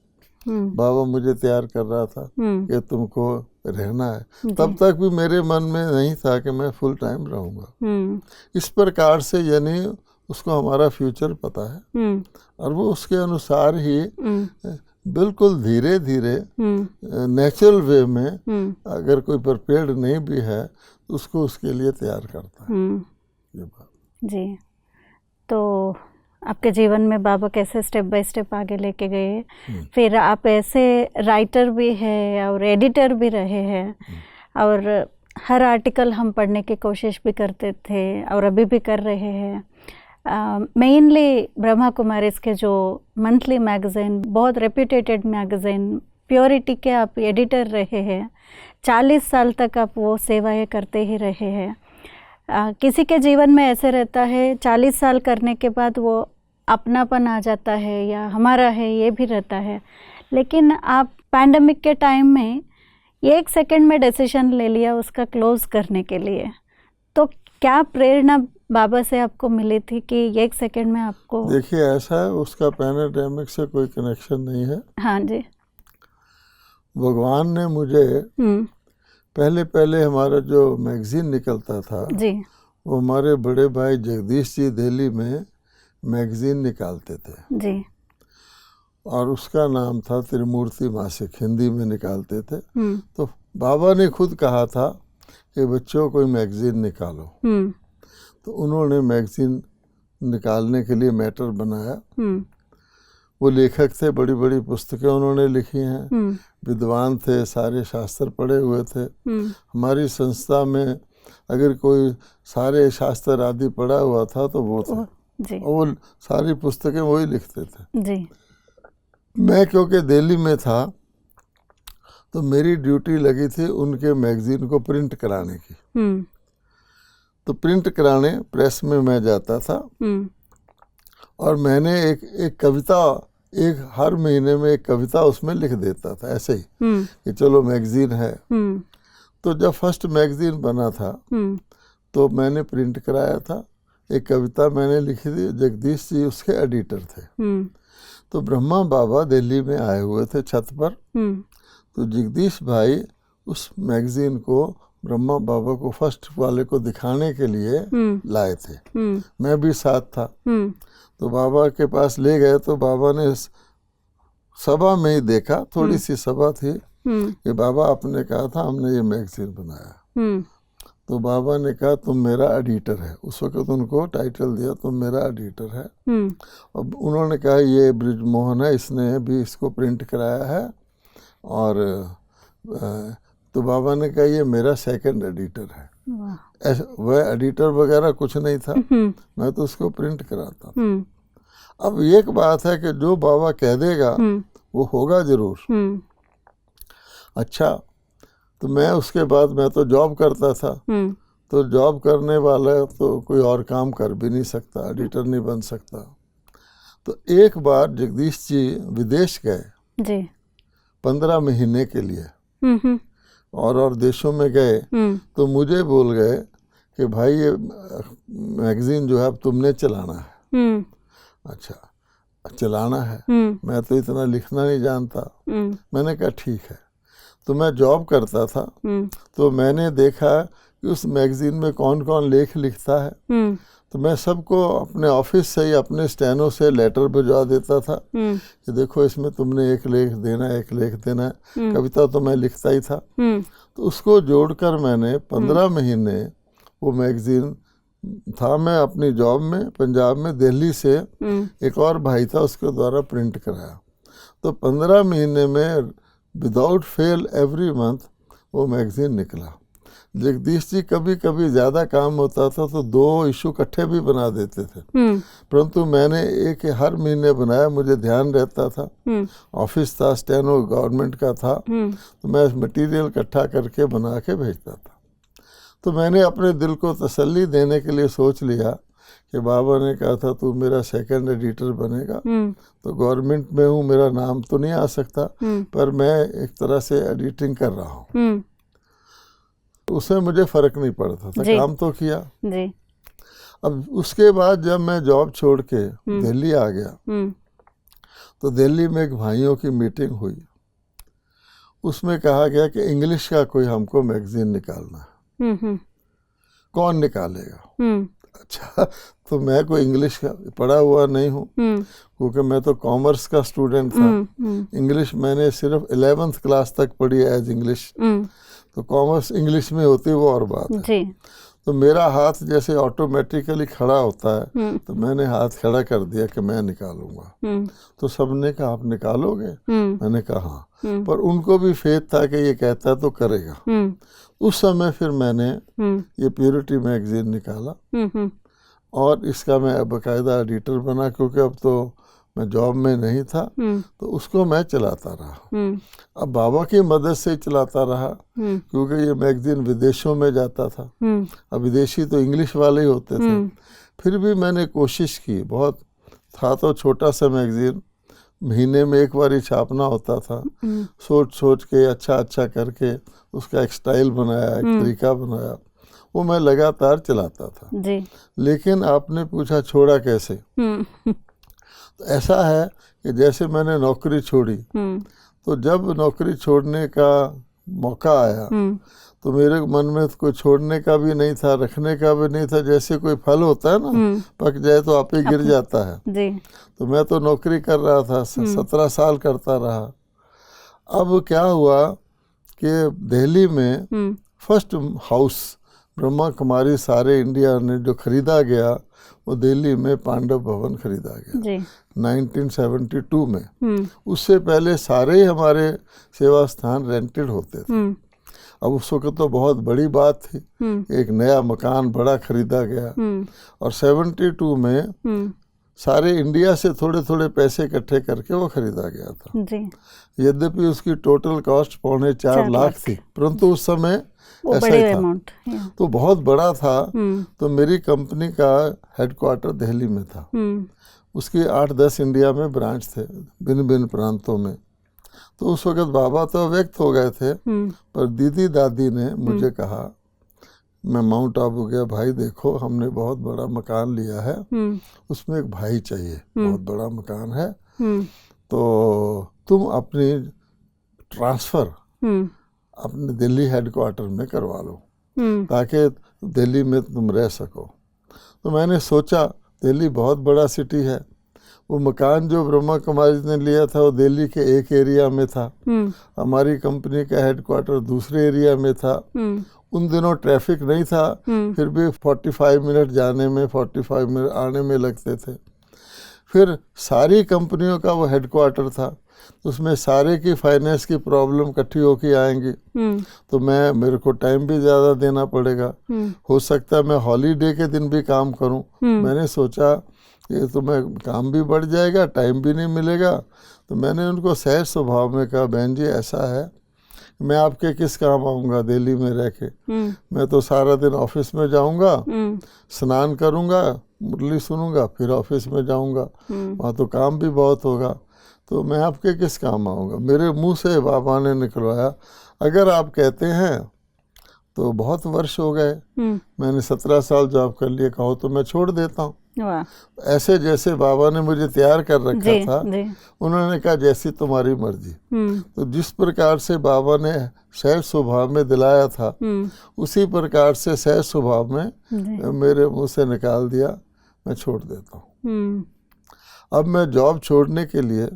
बाबा मुझे तैयार कर रहा था कि तुमको रहना है। तब तक भी मेरे मन में नहीं था कि मैं फुल टाइम रहूँगा। इस प्रकार से यानी उसको हमारा फ्यूचर पता है और वो उसके अनुसार ही बिल्कुल धीरे धीरे नेचुरल वे में अगर कोई प्रिपेयर्ड नहीं भी है तो उसको उसके लिए तैयार करता है। ये बात जी। तो आपके जीवन में बाबा कैसे स्टेप बाय स्टेप आगे लेके गए, फिर आप ऐसे राइटर भी हैं और एडिटर भी रहे हैं और हर आर्टिकल हम पढ़ने की कोशिश भी करते थे और अभी भी कर रहे हैं। मेनली ब्रह्मा कुमारीज के जो मंथली मैगज़ीन, बहुत रेप्यूटेटेड मैगज़ीन प्योरिटी के आप एडिटर रहे हैं। 40 साल तक आप वो सेवाएं करते ही रहे हैं। किसी के जीवन में ऐसे रहता है 40 साल करने के बाद वो अपनापन आ जाता है या हमारा है ये भी रहता है, लेकिन आप पैंडमिक के टाइम में 1 सेकंड में डिसीजन ले लिया उसका क्लोज करने के लिए। तो क्या प्रेरणा बाबा से आपको मिली थी कि 1 सेकंड में आपको? देखिए ऐसा है, उसका पैंडेमिक से कोई कनेक्शन नहीं है। हाँ जी। भगवान ने मुझे पहले हमारा जो मैगजीन निकलता था जी, वो हमारे बड़े भाई जगदीश जी दिल्ली में मैगजीन निकालते थे जी, और उसका नाम था त्रिमूर्ति मासिक, हिंदी में निकालते थे। तो बाबा ने खुद कहा था कि बच्चों कोई मैगजीन निकालो, तो उन्होंने मैगजीन निकालने के लिए मैटर बनाया। वो लेखक थे, बड़ी बड़ी पुस्तकें उन्होंने लिखी हैं, विद्वान थे, सारे शास्त्र पढ़े हुए थे। हमारी संस्था में अगर कोई सारे शास्त्र आदि पढ़ा हुआ था तो वो थे, जी, वो सारी पुस्तकें वही लिखते थे। जी। मैं क्योंकि दिल्ली में था तो मेरी ड्यूटी लगी थी उनके मैगजीन को प्रिंट कराने की। तो प्रिंट कराने प्रेस में मैं जाता था और मैंने एक कविता, हर महीने में एक कविता उसमें लिख देता था ऐसे ही कि चलो मैगजीन है। तो जब फर्स्ट मैगजीन बना था तो मैंने प्रिंट कराया था, एक कविता मैंने लिखी थी, जगदीश जी उसके एडिटर थे। तो ब्रह्मा बाबा दिल्ली में आए हुए थे छत पर, तो जगदीश भाई उस मैगजीन को ब्रह्मा बाबा को फर्स्ट वाले को दिखाने के लिए लाए थे। मैं भी साथ था। तो बाबा के पास ले गए तो बाबा ने सभा में ही देखा, थोड़ी सी सभा थी, कि बाबा आपने कहा था हमने ये मैगजीन बनाया। तो बाबा ने कहा तुम मेरा एडिटर है, उस वक्त उनको टाइटल दिया तुम मेरा एडिटर है। अब उन्होंने कहा ये ब्रिजमोहन है, इसने भी इसको प्रिंट कराया है। और तो बाबा ने कहा ये मेरा सेकंड एडिटर है। ऐसा वह एडिटर वगैरह कुछ नहीं था, मैं तो उसको प्रिंट कराता था। अब एक बात है कि जो बाबा कह देगा वो होगा जरूर। अच्छा, तो मैं उसके बाद मैं तो जॉब करता था, तो जॉब करने वाला तो कोई और काम कर भी नहीं सकता, एडिटर नहीं बन सकता। तो एक बार जगदीश जी विदेश गए जी 15 महीने के लिए, और देशों में गए, तो मुझे बोल गए कि भाई ये मैगजीन जो है अब तुमने चलाना है। अच्छा, चलाना है, मैं तो इतना लिखना नहीं जानता। मैंने कहा ठीक है। तो मैं जॉब करता था, तो मैंने देखा कि उस मैगजीन में कौन कौन लेख लिखता है। तो मैं सबको अपने ऑफिस से ही अपने स्टेनो से लेटर भिजवा देता था कि देखो इसमें तुमने एक लेख देना है, एक लेख देना है। कविता तो मैं लिखता ही था। तो उसको जोड़कर मैंने 15 महीने वो मैगजीन था, मैं अपनी जॉब में पंजाब में दिल्ली से एक और भाई था उसके द्वारा प्रिंट कराया। तो 15 महीने में विदाउट फेल एवरी मंथ वो मैगजीन निकला। जगदीश जी कभी कभी ज़्यादा काम होता था तो 2 इशू इकट्ठे भी बना देते थे, परंतु मैंने एक हर महीने बनाया, मुझे ध्यान रहता था, ऑफिस था, स्टेनो गवर्नमेंट का था, तो मैं मटेरियल इकट्ठा करके बना के भेजता था। तो मैंने अपने दिल को तसल्ली देने के लिए सोच लिया कि बाबा ने कहा था तू मेरा सेकंड एडिटर बनेगा, तो गवर्नमेंट में हूँ, मेरा नाम तो नहीं आ सकता, पर मैं एक तरह से एडिटिंग कर रहा हूँ। उससे मुझे फर्क नहीं पड़ता था, काम तो किया जी। अब उसके बाद जब मैं जॉब छोड़ के दिल्ली आ गया, तो दिल्ली में एक भाइयों की मीटिंग हुई, उसमें कहा गया कि इंग्लिश का कोई हमको मैगजीन निकालना है। कौन निकालेगा? अच्छा, तो मैं कोई इंग्लिश का पढ़ा हुआ नहीं हूँ, क्योंकि मैं तो कॉमर्स का स्टूडेंट था। इंग्लिश मैंने सिर्फ 11th क्लास तक पढ़ी एज इंग्लिश, तो कॉमर्स इंग्लिश में होती वो और बात है जी। तो मेरा हाथ जैसे ऑटोमेटिकली खड़ा होता है, तो मैंने हाथ खड़ा कर दिया कि मैं निकालूंगा। तो सबने कहा आप निकालोगे? मैंने कहा हाँ, पर उनको भी फेथ था कि ये कहता है तो करेगा। उस समय फिर मैंने ये प्योरिटी मैगजीन निकाला और इसका मैं बाकायदा एडिटर बना, क्योंकि अब तो मैं जॉब में नहीं था, तो उसको मैं चलाता रहा। अब बाबा की मदद से चलाता रहा, क्योंकि ये मैगजीन विदेशों में जाता था। अब विदेशी तो इंग्लिश वाले ही होते थे। फिर भी मैंने कोशिश की, बहुत था तो छोटा सा मैगजीन, महीने में एक बार ही छापना होता था। सोच सोच के अच्छा अच्छा करके उसका एक स्टाइल बनाया, एक तरीका बनाया, वो मैं लगातार चलाता था जी। लेकिन आपने पूछा छोड़ा कैसे, तो ऐसा है कि जैसे मैंने नौकरी छोड़ी, तो जब नौकरी छोड़ने का मौका आया तो मेरे मन में तो कोई छोड़ने का भी नहीं था, रखने का भी नहीं था। जैसे कोई फल होता है ना, पक जाए तो आप ही गिर जाता है जी। तो मैं तो नौकरी कर रहा था, 17 साल करता रहा। अब क्या हुआ कि दिल्ली में फर्स्ट हाउस ब्रह्मा कुमारी सारे इंडिया ने जो खरीदा गया, वो दिल्ली में पांडव भवन खरीदा गया जी। 1972 में। उससे पहले सारे ही हमारे सेवा स्थान रेंटेड होते थे। अब उस वक्त तो बहुत बड़ी बात थी, एक नया मकान बड़ा खरीदा गया और 72 में सारे इंडिया से थोड़े थोड़े पैसे इकट्ठे करके वो खरीदा गया था जी। यद्यपि उसकी टोटल कॉस्ट 4.25 लाख थी, परंतु उस समय ऐसा ही था, तो बहुत बड़ा था। तो मेरी कंपनी का हेडक्वार्टर दिल्ली में था, उसकी 8-10 इंडिया में ब्रांच थे भिन्न भिन्न प्रांतों में। तो उस वक्त बाबा तो व्यक्त हो गए थे, पर दीदी दादी ने मुझे कहा, मैं माउंट आबू गया, भाई देखो हमने बहुत बड़ा मकान लिया है, उसमें एक भाई चाहिए, बहुत बड़ा मकान है, तो तुम अपनी ट्रांसफ़र अपने दिल्ली हेडक्वार्टर में करवा लो ताकि दिल्ली में तुम रह सको। तो मैंने सोचा दिल्ली बहुत बड़ा सिटी है, वो मकान जो ब्रह्मा कुमारी ने लिया था वो दिल्ली के एक एरिया में था, हमारी कंपनी का हेडक्वार्टर दूसरे एरिया में था। उन दिनों ट्रैफिक नहीं था, फिर भी 45 मिनट जाने में 45 मिनट आने में लगते थे। फिर सारी कंपनियों का वो हेडक्वार्टर था, उसमें सारे की फाइनेंस की प्रॉब्लम इकट्ठी होके आएंगी, तो मेरे को टाइम भी ज़्यादा देना पड़ेगा। हो सकता है मैं हॉलीडे के दिन भी काम करूं। मैंने सोचा ये तो मैं काम भी बढ़ जाएगा, टाइम भी नहीं मिलेगा। तो मैंने उनको सहज स्वभाव में कहा, बहन जी ऐसा है मैं आपके किस काम आऊँगा दिल्ली में रह के, मैं तो सारा दिन ऑफिस में जाऊँगा, स्नान करूँगा, मुरली सुनूंगा, फिर ऑफिस में जाऊँगा, वहाँ तो काम भी बहुत होगा, तो मैं आपके किस काम आऊँगा। मेरे मुंह से बाबा ने निकलवाया, अगर आप कहते हैं तो बहुत वर्ष हो गए, मैंने 17 साल जॉब कर लिए, कहो तो मैं छोड़ देता हूँ। ऐसे जैसे बाबा ने मुझे तैयार कर रखा था, उन्होंने कहा जैसी तुम्हारी मर्जी। तो जिस प्रकार से बाबा ने सहज स्वभाव में दिलाया था, उसी प्रकार से सहज स्वभाव में मेरे मुंह से निकाल दिया, मैं छोड़ देता हूँ। अब मैं जॉब छोड़ने के लिए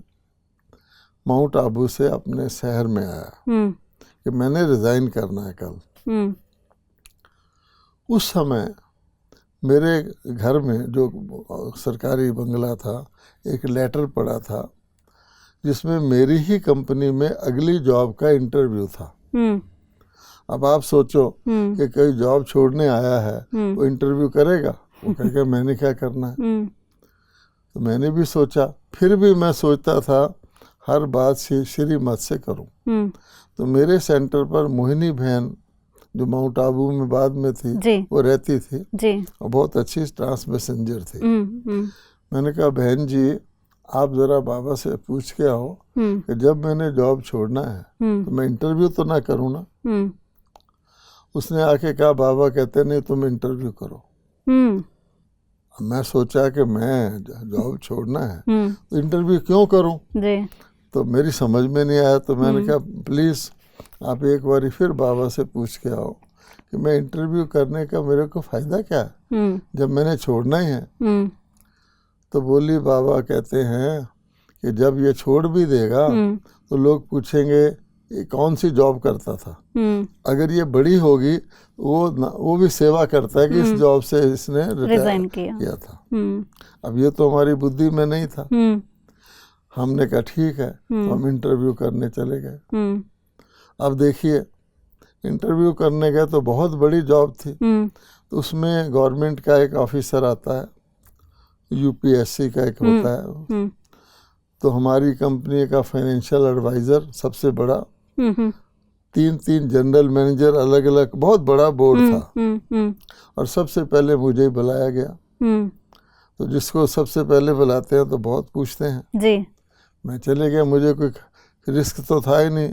माउंट आबू से अपने शहर में आया कि मैंने रिजाइन करना है कल। उस समय मेरे घर में जो सरकारी बंगला था, एक लेटर पड़ा था जिसमें मेरी ही कंपनी में अगली जॉब का इंटरव्यू था। अब आप सोचो कि कोई जॉब छोड़ने आया है, वो इंटरव्यू करेगा, वो कहेगा मैंने क्या करना है। तो मैंने भी सोचा, फिर भी मैं सोचता था हर बात श्रीमत से करूं। तो मेरे सेंटर पर मोहिनी बहन जो माउंट आबू में बाद में थी, वो रहती थी और बहुत अच्छी ट्रांस मैसेंजर थी। मैंने कहा बहन जी आप ज़रा बाबा से पूछ के आओ कि जब मैंने जॉब छोड़ना है तो मैं इंटरव्यू तो ना करूँ ना। उसने आके कहा बाबा कहते नहीं तुम इंटरव्यू करो। मैं सोचा कि मैं जॉब छोड़ना है तो इंटरव्यू क्यों करूं, तो मेरी समझ में नहीं आया। तो मैंने कहा प्लीज़ आप एक बार फिर बाबा से पूछ के आओ कि मैं इंटरव्यू करने का मेरे को फ़ायदा क्या है जब मैंने छोड़ना ही है। तो बोली बाबा कहते हैं कि जब ये छोड़ भी देगा तो लोग पूछेंगे ये कौन सी जॉब करता था। अगर ये बड़ी होगी वो भी सेवा करता है कि इस जॉब से इसने रिजाइन किया था। अब ये तो हमारी बुद्धि में नहीं था। हमने कहा ठीक है, तो हम इंटरव्यू करने चले गए। अब देखिए इंटरव्यू करने गए तो बहुत बड़ी जॉब थी। तो उसमें गवर्नमेंट का एक ऑफिसर आता है, यूपीएससी का एक होता है। तो हमारी कंपनी का फाइनेंशियल एडवाइज़र सबसे बड़ा, 3 जनरल मैनेजर, अलग अलग, बहुत बड़ा बोर्ड था। और सबसे पहले मुझे ही बुलाया गया। तो जिसको सबसे पहले बुलाते हैं तो बहुत पूछते हैं जी। मैं चले गया, मुझे कोई रिस्क तो था ही नहीं,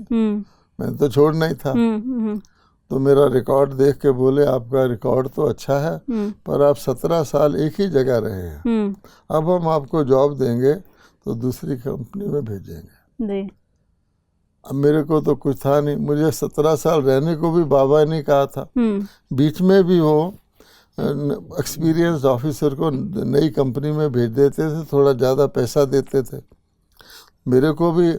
मैंने तो छोड़ना ही था। तो मेरा रिकॉर्ड देख के बोले आपका रिकॉर्ड तो अच्छा है, पर आप 17 साल एक ही जगह रहे हैं, अब हम आपको जॉब देंगे तो दूसरी कंपनी में भेजेंगे। अब मेरे को तो कुछ था नहीं, मुझे 17 साल रहने को भी बाबा ने कहा था। बीच में भी वो एक्सपीरियंस्ड ऑफिसर को नई कंपनी में भेज देते थे, थोड़ा ज़्यादा पैसा देते थे। मेरे को भी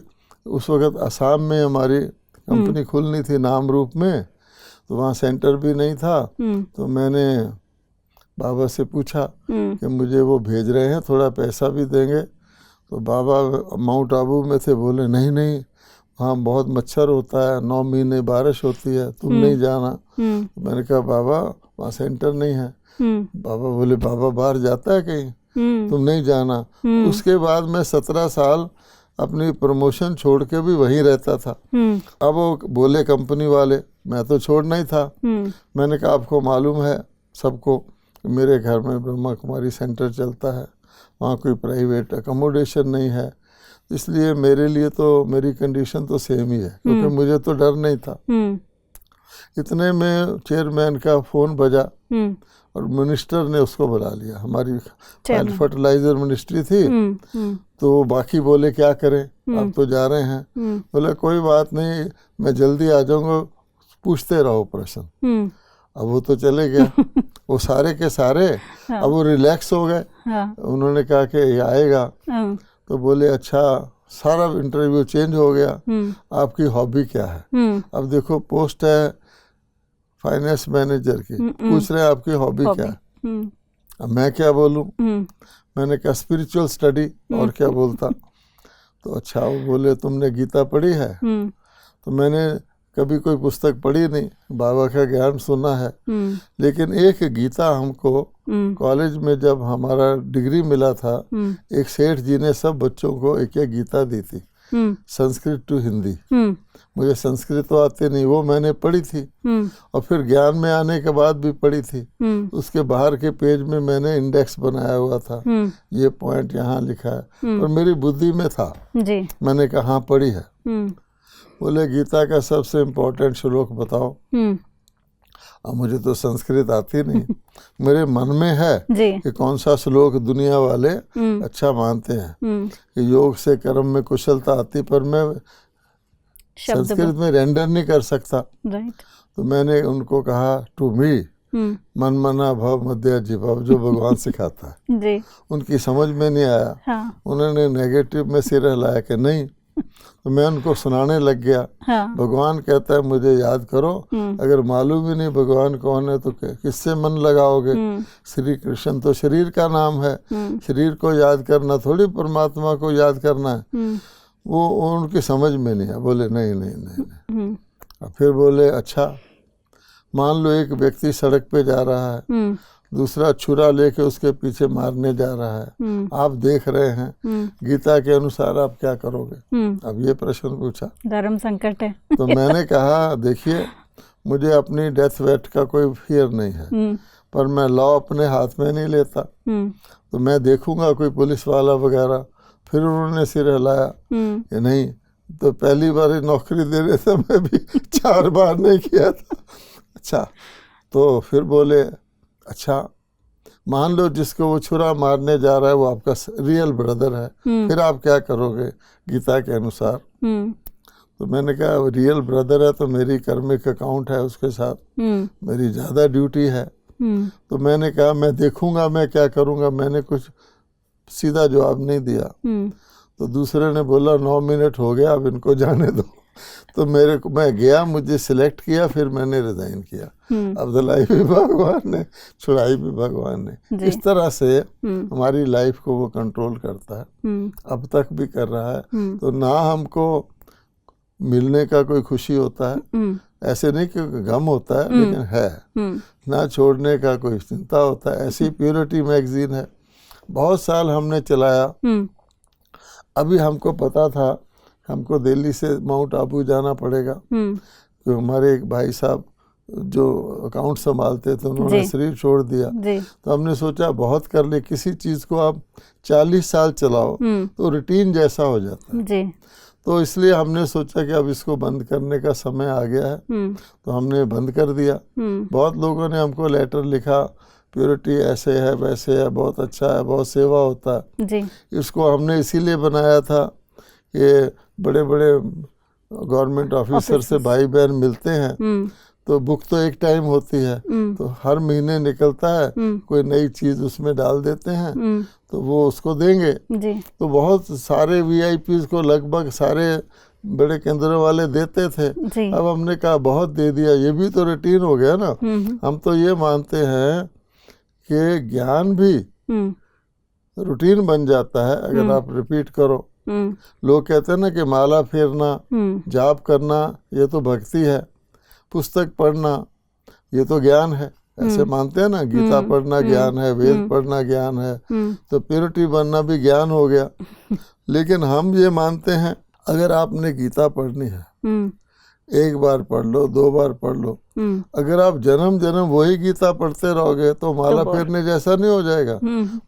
उस वक़्त असम में हमारी कंपनी खुलनी थी नाम रूप में, तो वहाँ सेंटर भी नहीं था। तो मैंने बाबा से पूछा कि मुझे वो भेज रहे हैं, थोड़ा पैसा भी देंगे। तो बाबा माउंट आबू में थे, बोले नहीं नहीं वहाँ बहुत मच्छर होता है, 9 महीने बारिश होती है, तुम नहीं जाना। तो मैंने कहा बाबा वहाँ सेंटर नहीं है। बाबा बोले बाबा बाहर जाता है कहीं, तुम नहीं जाना। उसके बाद मैं 17 साल अपनी प्रमोशन छोड़ के भी वहीं रहता था। अब वो बोले कंपनी वाले, मैं तो छोड़ना ही था। मैंने कहा आपको मालूम है सबको मेरे घर में ब्रह्मा कुमारी सेंटर चलता है, वहाँ कोई प्राइवेट अकोमोडेशन नहीं है, इसलिए मेरे लिए तो मेरी कंडीशन तो सेम ही है, क्योंकि मुझे तो डर नहीं था। इतने में चेयरमैन का फ़ोन बजा और मिनिस्टर ने उसको बुला लिया। हमारी फर्टिलाइजर मिनिस्ट्री थी। तो बाकी बोले क्या करें, आप तो जा रहे हैं। बोले कोई बात नहीं, मैं जल्दी आ जाऊंगा, पूछते रहो प्रश्न। अब वो तो चले गया। वो सारे के सारे अब वो रिलैक्स हो गए। उन्होंने कहा कि ये आएगा। तो बोले अच्छा, सारा इंटरव्यू चेंज हो गया, आपकी हॉबी क्या है। अब देखो पोस्ट है फाइनेंस मैनेजर की, पूछ रहे हैं आपकी हॉबी क्या है। अब मैं क्या बोलूं, मैंने कहा स्पिरिचुअल स्टडी, और क्या बोलता। तो अच्छा वो बोले तुमने गीता पढ़ी है। तो मैंने कभी कोई पुस्तक पढ़ी नहीं, बाबा का ज्ञान सुना है, लेकिन एक गीता हमको कॉलेज में जब हमारा डिग्री मिला था, एक सेठ जी ने सब बच्चों को एक एक गीता दी थी, संस्कृत टू हिंदी। मुझे संस्कृत तो आती नहीं, वो मैंने पढ़ी थी, और फिर ज्ञान में आने के बाद भी पढ़ी थी। उसके बाहर के पेज में मैंने इंडेक्स बनाया हुआ था, ये पॉइंट यहाँ लिखा है, और मेरी बुद्धि में था जी। मैंने कहा हाँ पढ़ी है। बोले गीता का सबसे इम्पोर्टेंट श्लोक बताओ। अब मुझे तो संस्कृत आती नहीं, मेरे मन में है कि कौन सा श्लोक दुनिया वाले अच्छा मानते हैं कि योग से कर्म में कुशलता आती, पर मैं संस्कृत में रेंडर नहीं कर सकता। तो मैंने उनको कहा टू मी मन मना भव मध्य जीव, जो भगवान सिखाता है। उनकी समझ में नहीं आया। उन्होंने नेगेटिव में सिर हिलाया कि नहीं। तो मैं उनको सुनाने लग गया। भगवान कहता है मुझे याद करो, अगर मालूम ही नहीं भगवान कौन है तो किससे मन लगाओगे। श्री कृष्ण तो शरीर का नाम है, शरीर को याद करना थोड़ी परमात्मा को याद करना है। वो उनकी समझ में नहीं है। बोले नहीं नहीं नहीं, नहीं। और फिर बोले अच्छा मान लो एक व्यक्ति सड़क पे जा रहा है, दूसरा छुरा लेके उसके पीछे मारने जा रहा है, आप देख रहे हैं, गीता के अनुसार आप क्या करोगे। अब ये प्रश्न पूछा, धर्म संकट है। तो मैंने कहा देखिए मुझे अपनी डेथ वेट का कोई फियर नहीं है, पर मैं लॉ अपने हाथ में नहीं लेता। तो मैं देखूंगा कोई पुलिस वाला वगैरह। फिर उन्होंने सिर हिलाया कि नहीं। तो पहली बार नौकरी दे रहे थे, मैं भी 4 बार नहीं किया था। अच्छा, तो फिर बोले अच्छा मान लो जिसको वो छुरा मारने जा रहा है वो आपका रियल ब्रदर है, फिर आप क्या करोगे गीता के अनुसार। तो मैंने कहा रियल ब्रदर है तो मेरी कर्मिक अकाउंट है उसके साथ, मेरी ज़्यादा ड्यूटी है। तो मैंने कहा मैं देखूंगा मैं क्या करूंगा, मैंने कुछ सीधा जवाब नहीं दिया। तो दूसरे ने बोला 9 मिनट हो गया, अब इनको जाने दो। तो मैं गया, मुझे सिलेक्ट किया, फिर मैंने रिजाइन किया। अब दिलाई भी भगवान ने, छुड़ाई भी भगवान ने। इस तरह से हमारी लाइफ को वो कंट्रोल करता है, अब तक भी कर रहा है। तो ना हमको मिलने का कोई खुशी होता है, ऐसे नहीं कि गम होता है, लेकिन है ना छोड़ने का कोई चिंता होता है। ऐसी प्योरिटी मैगजीन है, बहुत साल हमने चलाया। अभी हमको पता था हमको दिल्ली से माउंट आबू जाना पड़ेगा, तो हमारे एक भाई साहब जो अकाउंट संभालते थे उन्होंने शरीर छोड़ दिया। तो हमने सोचा बहुत कर ले, किसी चीज़ को आप 40 साल चलाओ तो रूटीन जैसा हो जाता है। तो इसलिए हमने सोचा कि अब इसको बंद करने का समय आ गया है, तो हमने बंद कर दिया। बहुत लोगों ने हमको लेटर लिखा, प्योरिटी ऐसे है वैसे है, बहुत अच्छा है, बहुत सेवा होता है। इसको हमने इसीलिए बनाया था, ये बड़े बड़े गवर्नमेंट ऑफिसर से भाई बहन मिलते हैं, तो बुक तो एक टाइम होती है, तो हर महीने निकलता है, कोई नई चीज़ उसमें डाल देते हैं, तो वो उसको देंगे। तो बहुत सारे VIPs को लगभग सारे बड़े केंद्रों वाले देते थे। अब हमने कहा बहुत दे दिया, ये भी तो रूटीन हो गया ना। हम तो ये मानते हैं कि ज्ञान भी रूटीन बन जाता है अगर आप रिपीट करो। लोग कहते हैं ना कि माला फेरना, जाप करना ये तो भक्ति है, पुस्तक पढ़ना ये तो ज्ञान है, ऐसे मानते हैं ना। गीता पढ़ना ज्ञान है, वेद पढ़ना ज्ञान है, तो प्योरिटी बनना भी ज्ञान हो गया। लेकिन हम ये मानते हैं अगर आपने गीता पढ़नी है, एक बार पढ़ लो, 2 बार पढ़ लो, अगर आप जन्म जन्म वही गीता पढ़ते रहोगे तो माला फेरने जैसा नहीं हो जाएगा,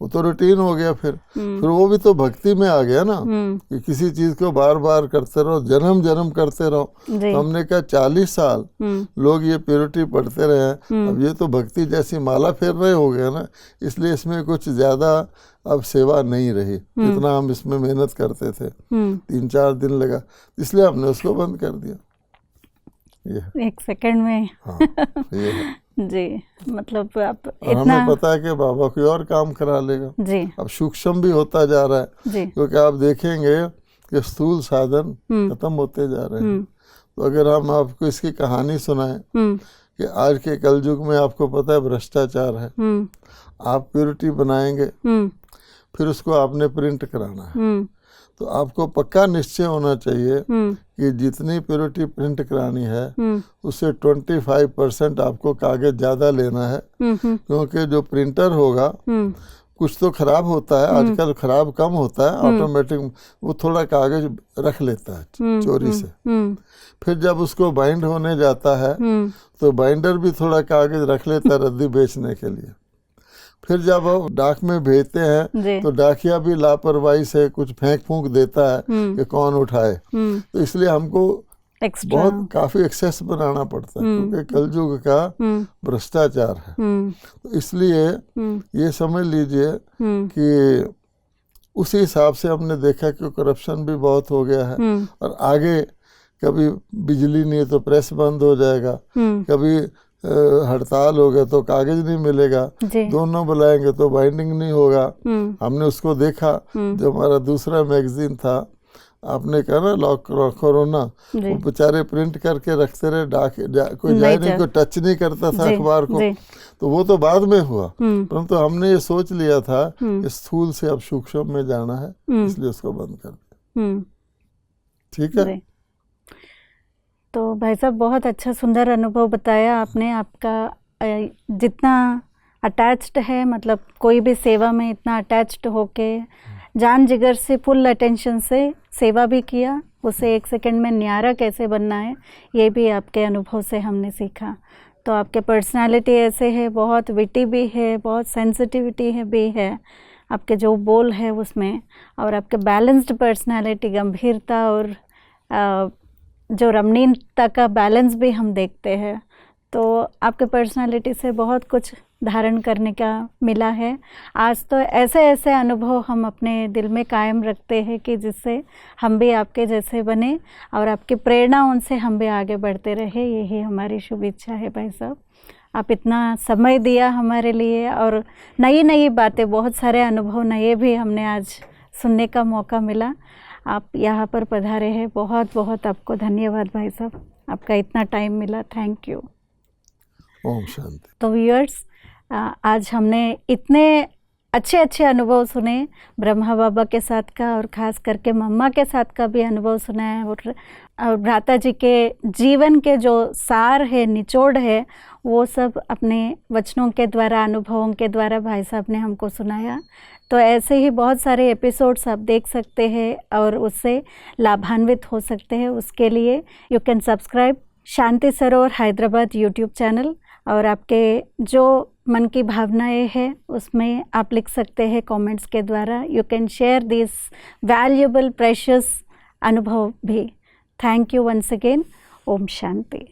वो तो रूटीन हो गया। फिर वो भी तो भक्ति में आ गया ना, कि किसी चीज को बार बार करते रहो, जन्म जन्म करते रहो। तो हमने कहा 40 साल लोग ये प्योरिटी पढ़ते रहे हैं, अब ये तो भक्ति जैसी माला फेर रहे हो गए ना, इसलिए इसमें कुछ ज्यादा अब सेवा नहीं रही जितना हम इसमें मेहनत करते थे। 3-4 दिन लगा, इसलिए हमने उसको बंद कर दिया। एक सेकंड में। हाँ, ये है। जी, मतलब आप इतना हमें पता है कि बाबा कोई और काम करा लेगा। जी, अब सूक्ष्म भी होता जा रहा है, क्योंकि आप देखेंगे कि स्थूल साधन खत्म होते जा रहे हैं। तो अगर हम आपको इसकी कहानी सुनाएं कि आज के कलयुग में आपको पता है भ्रष्टाचार है, आप प्योरिटी बनाएंगे, फिर उसको आपने प्रिंट कराना है, तो आपको पक्का निश्चय होना चाहिए कि जितनी प्योरिटी प्रिंट करानी है उससे 25% आपको कागज ज्यादा लेना है, क्योंकि जो प्रिंटर होगा कुछ तो खराब होता है, आजकल खराब कम होता है, ऑटोमेटिक वो थोड़ा कागज रख लेता है चोरी से। फिर जब उसको बाइंड होने जाता है तो बाइंडर भी थोड़ा कागज रख लेता है रद्दी बेचने के लिए। फिर जब वो डाक में भेजते हैं तो डाकिया भी लापरवाही से कुछ फेंक फूंक देता है कि कौन उठाए। तो इसलिए हमको बहुत काफी एक्सेस बनाना पड़ता है, क्योंकि कलयुग का भ्रष्टाचार है। तो इसलिए ये समझ लीजिए कि उसी हिसाब से हमने देखा कि करप्शन भी बहुत हो गया है। और आगे कभी बिजली नहीं है तो प्रेस बंद हो जाएगा, कभी हड़ताल हो गया तो कागज नहीं मिलेगा, दोनों बुलाएंगे तो बाइंडिंग नहीं होगा। हमने उसको देखा, जो हमारा दूसरा मैगजीन था, आपने कहा ना कोरोना, वो बेचारे प्रिंट करके रखते रहे, कोई जाए नहीं, कोई टच नहीं करता था अखबार को, तो वो तो बाद में हुआ। परंतु हमने ये सोच लिया था कि स्थूल से अब सूक्ष्म में जाना है, इसलिए उसको बंद कर दिया। ठीक है। तो भाई साहब बहुत अच्छा सुंदर अनुभव बताया आपने। आपका जितना अटैच्ड है, मतलब कोई भी सेवा में इतना अटैच्ड होके जान जिगर से फुल अटेंशन से सेवा भी किया, उसे 1 सेकंड में न्यारा कैसे बनना है ये भी आपके अनुभव से हमने सीखा। तो आपके पर्सनालिटी ऐसे है, बहुत विटी भी है, बहुत सेंसिटिविटी है भी है आपके जो बोल है उसमें, और आपके बैलेंस्ड पर्सनालिटी, गंभीरता और जो रमणीयता का बैलेंस भी हम देखते हैं। तो आपके पर्सनालिटी से बहुत कुछ धारण करने का मिला है। आज तो ऐसे ऐसे अनुभव हम अपने दिल में कायम रखते हैं कि जिससे हम भी आपके जैसे बने और आपकी प्रेरणा उनसे हम भी आगे बढ़ते रहे, यही हमारी शुभ इच्छा है। भाई साहब, आप इतना समय दिया हमारे लिए और नई नई बातें, बहुत सारे अनुभव नए भी हमने आज सुनने का मौका मिला। आप यहाँ पर पधारे हैं, बहुत बहुत आपको धन्यवाद भाई साहब, आपका इतना टाइम मिला, थैंक यू। ओम शांति। तो व्यूअर्स, आज हमने इतने अच्छे अच्छे अनुभव सुने ब्रह्मा बाबा के साथ का, और ख़ास करके मम्मा के साथ का भी अनुभव सुना है, और भ्राता जी के जीवन के जो सार है, निचोड़ है, वो सब अपने वचनों के द्वारा, अनुभवों के द्वारा भाई साहब ने हमको सुनाया। तो ऐसे ही बहुत सारे एपिसोड्स आप देख सकते हैं और उससे लाभान्वित हो सकते हैं। उसके लिए you can subscribe Shanti Sarovar Hyderabad YouTube channel, और आपके जो मन की भावनाएं हैं उसमें आप लिख सकते हैं कमेंट्स के द्वारा। You can share this valuable precious अनुभव भी। Thank you once again. Om Shanti.